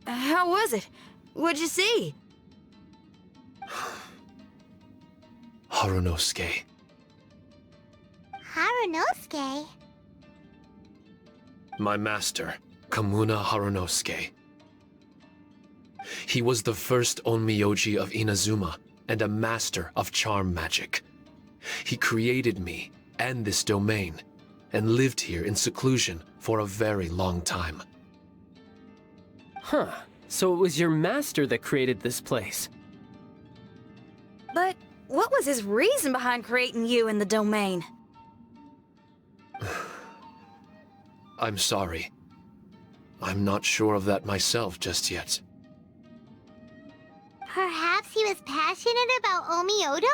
How was it? What'd you see? Harunosuke. Harunosuke? My master, Kamuna Harunosuke. He was the first onmyoji of Inazuma and a master of charm magic. He created me and this domain, and lived here in seclusion for a very long time. Huh. So it was your master that created this place. But what was his reason behind creating you in the domain? I'm sorry. I'm not sure of that myself just yet. Perhaps he was passionate about Omiyodo?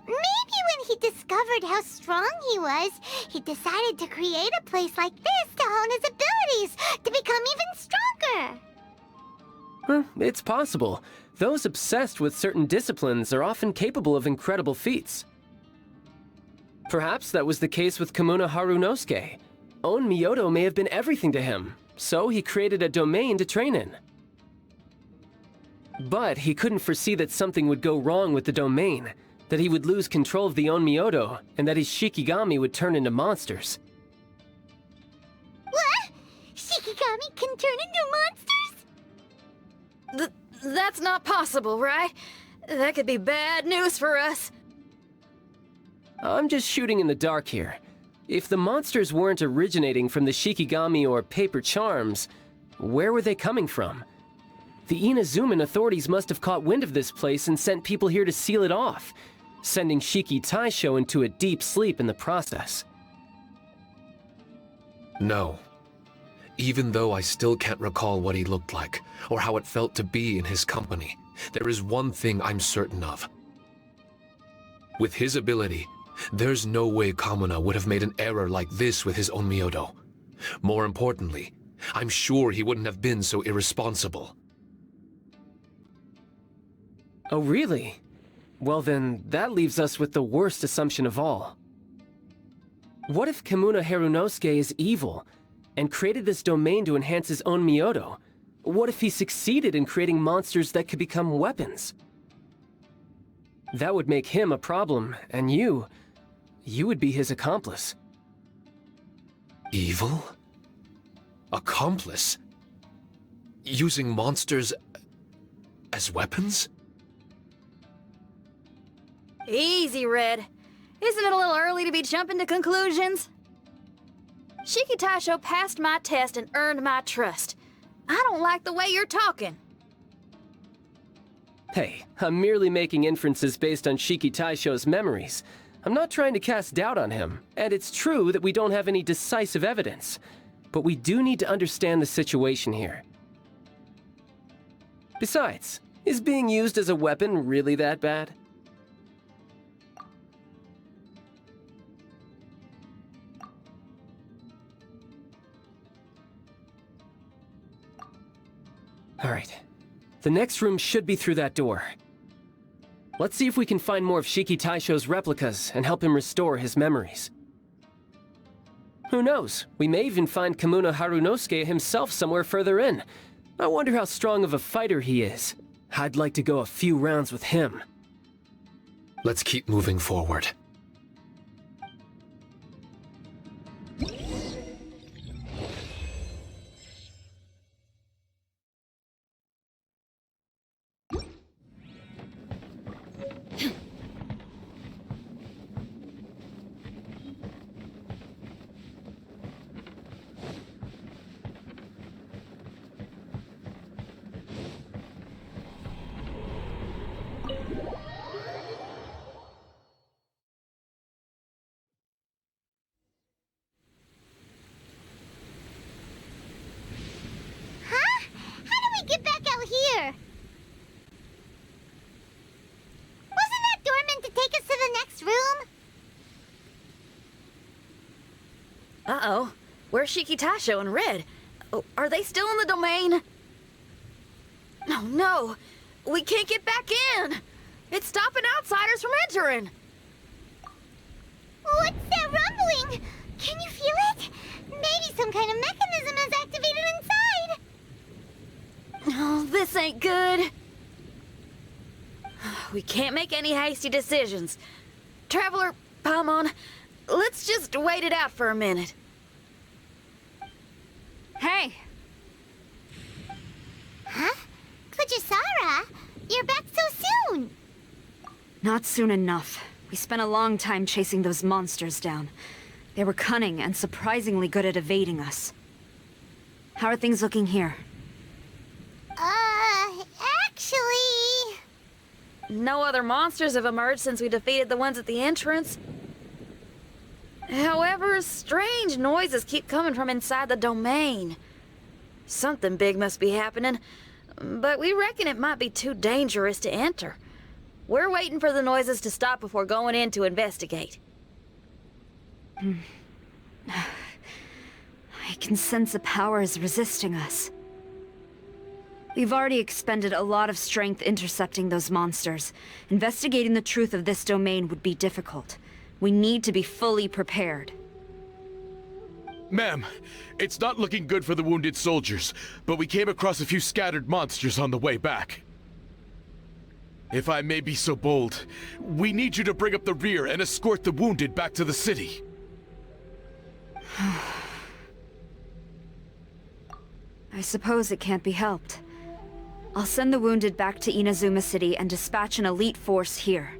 Maybe when he discovered how strong he was, he decided to create a place like this to hone his abilities, to become even stronger. It's possible. Those obsessed with certain disciplines are often capable of incredible feats. Perhaps that was the case with Kamuna Harunosuke. Onmyodo may have been everything to him, so he created a domain to train in. But he couldn't foresee that something would go wrong with the domain, that he would lose control of the Onmyodo, and that his Shikigami would turn into monsters. What? Shikigami can turn into monsters? That's not possible, right? That could be bad news for us. I'm just shooting in the dark here. If the monsters weren't originating from the Shikigami or paper charms, where were they coming from? The Inazuman authorities must have caught wind of this place and sent people here to seal it off, sending Shiki Taisho into a deep sleep in the process. No. Even though I still can't recall what he looked like, or how it felt to be in his company, there is one thing I'm certain of. With his ability, there's no way Kamuna would have made an error like this with his Onmyodo. More importantly, I'm sure he wouldn't have been so irresponsible. Oh, really? Well then, that leaves us with the worst assumption of all. What if Kamuna Harunosuke is evil, and created this domain to enhance his own Onmyodo? What if he succeeded in creating monsters that could become weapons? That would make him a problem, and you would be his accomplice. Evil? Accomplice? Using monsters as weapons? Easy, Red. Isn't it a little early to be jumping to conclusions? Shiki Taisho passed my test and earned my trust. I don't like the way you're talking. Hey, I'm merely making inferences based on Shiki Taisho's memories. I'm not trying to cast doubt on him, and it's true that we don't have any decisive evidence. But we do need to understand the situation here. Besides, is being used as a weapon really that bad? Alright. The next room should be through that door. Let's see if we can find more of Shiki Taisho's replicas and help him restore his memories. Who knows? We may even find Kamuna Harunosuke himself somewhere further in. I wonder how strong of a fighter he is. I'd like to go a few rounds with him. Let's keep moving forward. Get back out here! Wasn't that door meant to take us to the next room? Uh-oh. Where's Shiki Taisho and Red? Oh, are they still in the domain? Oh, no. We can't get back in! It's stopping outsiders from entering! What's that rumbling? Can you feel it? Maybe some kind of mechanism is activated inside. Oh, this ain't good. We can't make any hasty decisions. Traveler, Paimon, let's just wait it out for a minute. Hey! Huh? Kujisara, you're back so soon. Not soon enough. We spent a long time chasing those monsters down. They were cunning and surprisingly good at evading us. How are things looking here? Actually... No other monsters have emerged since we defeated the ones at the entrance. However, strange noises keep coming from inside the domain. Something big must be happening, but we reckon it might be too dangerous to enter. We're waiting for the noises to stop before going in to investigate. I can sense a power is resisting us. We've already expended a lot of strength intercepting those monsters. Investigating the truth of this domain would be difficult. We need to be fully prepared. Ma'am, it's not looking good for the wounded soldiers, but we came across a few scattered monsters on the way back. If I may be so bold, we need you to bring up the rear and escort the wounded back to the city. I suppose it can't be helped. I'll send the wounded back to Inazuma City and dispatch an elite force here.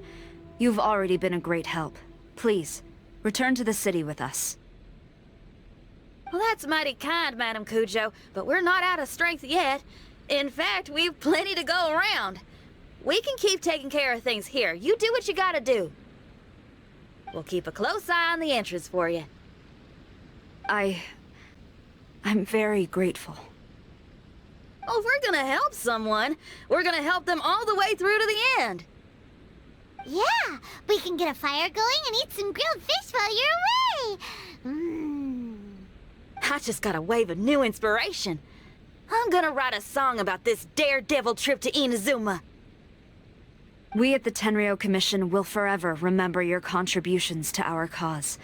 You've already been a great help. Please, return to the city with us. Well, that's mighty kind, Madam Kujo, but we're not out of strength yet. In fact, we've plenty to go around. We can keep taking care of things here. You do what you gotta do. We'll keep a close eye on the entrance for you. I'm very grateful. Oh, if we're gonna help someone, we're gonna help them all the way through to the end. Yeah, we can get a fire going and eat some grilled fish while you're away. I just got a wave of new inspiration. I'm gonna write a song about this daredevil trip to Inazuma. We at the Tenryou Commission will forever remember your contributions to our cause.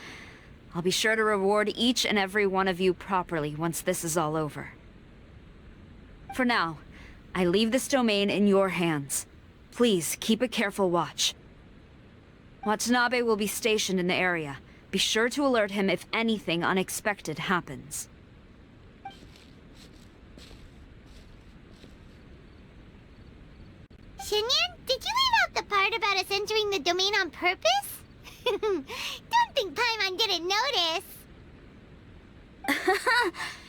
I'll be sure to reward each and every one of you properly once this is all over. For now, I leave this domain in your hands. Please keep a careful watch. Watanabe will be stationed in the area. Be sure to alert him if anything unexpected happens. Shinyan, did you leave out the part about us entering the domain on purpose? Don't think Paimon didn't notice.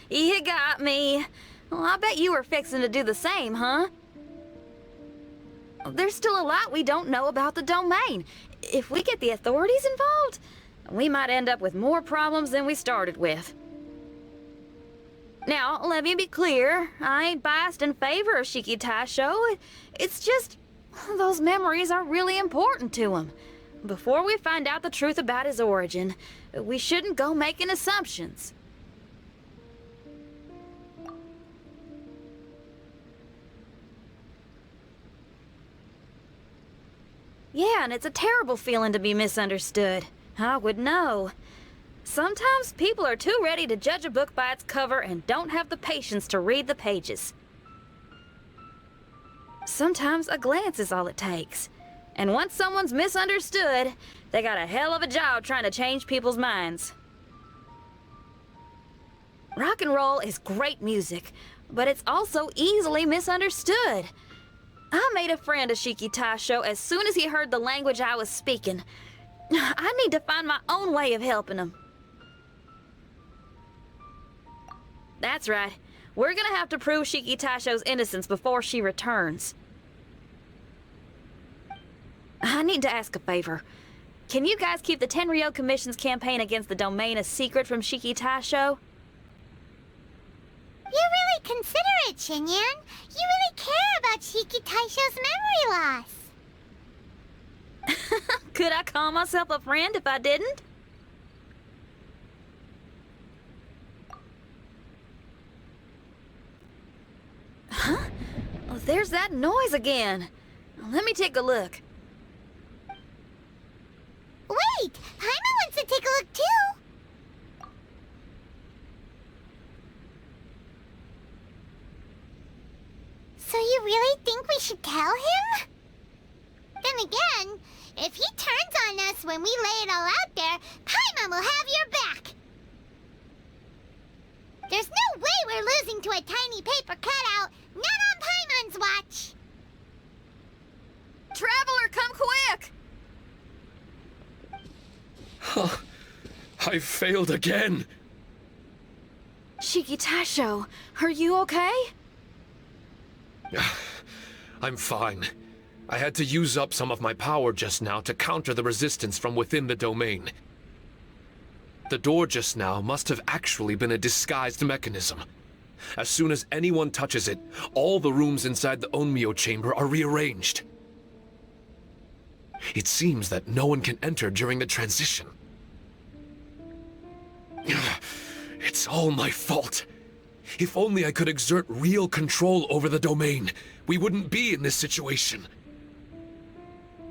You got me. Well, I bet you were fixing to do the same, huh? There's still a lot we don't know about the domain. If we get the authorities involved, we might end up with more problems than we started with. Now, let me be clear. I ain't biased in favor of Shiki Taisho. It's just, those memories are really important to him. Before we find out the truth about his origin, we shouldn't go making assumptions. Yeah, and it's a terrible feeling to be misunderstood. I would know. Sometimes people are too ready to judge a book by its cover and don't have the patience to read the pages. Sometimes a glance is all it takes. And once someone's misunderstood, they got a hell of a job trying to change people's minds. Rock and roll is great music, but it's also easily misunderstood. I made a friend of Shiki Taisho as soon as he heard the language I was speaking. I need to find my own way of helping him. That's right. We're gonna have to prove Shiki Taisho's innocence before she returns. I need to ask a favor. Can you guys keep the Tenryou Commission's campaign against the domain a secret from Shiki Taisho? You're really considerate, Shinyan. You really care about Shiki Taisho's memory loss. Could I call myself a friend if I didn't? Huh? Oh, there's that noise again. Let me take a look. Wait! Paimon wants to take a look too! So you really think we should tell him? Then again, if he turns on us when we lay it all out there, Paimon will have your back! There's no way we're losing to a tiny paper cutout, not on Paimon's watch! Traveler, come quick! Huh. I failed again. Shiki Tasho, are you okay? I'm fine. I had to use up some of my power just now to counter the resistance from within the domain. The door just now must have actually been a disguised mechanism. As soon as anyone touches it, all the rooms inside the Onmyo chamber are rearranged. It seems that no one can enter during the transition. It's all my fault. If only I could exert real control over the domain, we wouldn't be in this situation.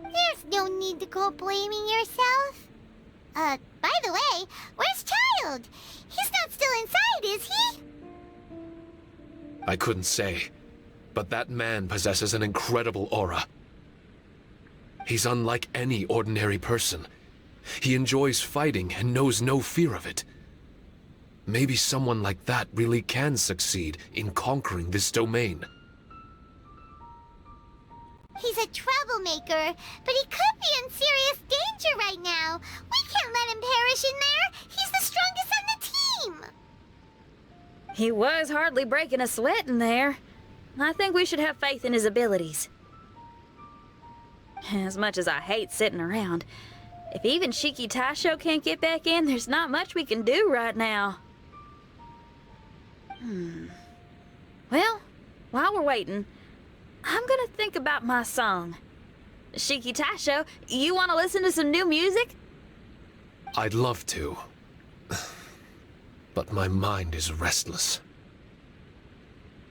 There's no need to go blaming yourself. By the way, where's Child? He's not still inside, is he? I couldn't say, but that man possesses an incredible aura. He's unlike any ordinary person. He enjoys fighting and knows no fear of it. Maybe someone like that really can succeed in conquering this domain. He's a troublemaker, but he could be in serious danger right now. We can't let him perish in there. He's the strongest on the team. He was hardly breaking a sweat in there. I think we should have faith in his abilities. As much as I hate sitting around, if even Shiki Tasho can't get back in, there's not much we can do right now. Well, while we're waiting, I'm gonna think about my song. Shiki Tasho, you want to listen to some new music? I'd love to. But my mind is restless.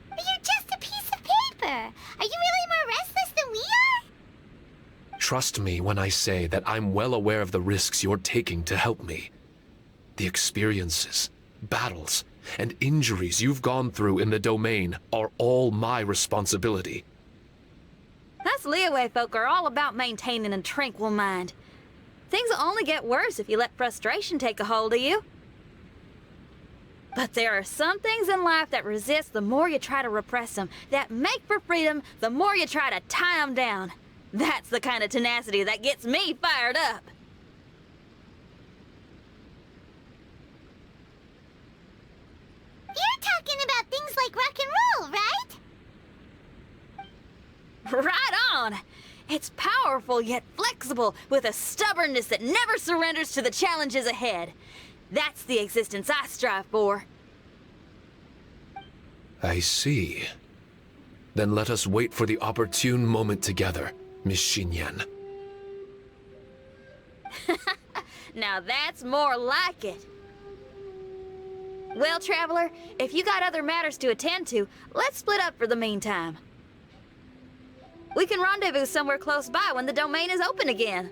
But you're just a piece of paper. Are you really more restless than we are? Trust me when I say that I'm well aware of the risks you're taking to help me. The experiences, battles, and injuries you've gone through in the domain are all my responsibility. Us Liyue folk are all about maintaining a tranquil mind. Things will only get worse if you let frustration take a hold of you. But there are some things in life that resist the more you try to repress them, that make for freedom the more you try to tie them down. That's the kind of tenacity that gets me fired up. You're talking about things like rock and roll, right? Right on! It's powerful yet flexible, with a stubbornness that never surrenders to the challenges ahead. That's the existence I strive for. I see. Then let us wait for the opportune moment together, Miss Xinyan. Now that's more like it. Well, Traveler, if you got other matters to attend to, let's split up for the meantime. We can rendezvous somewhere close by when the domain is open again.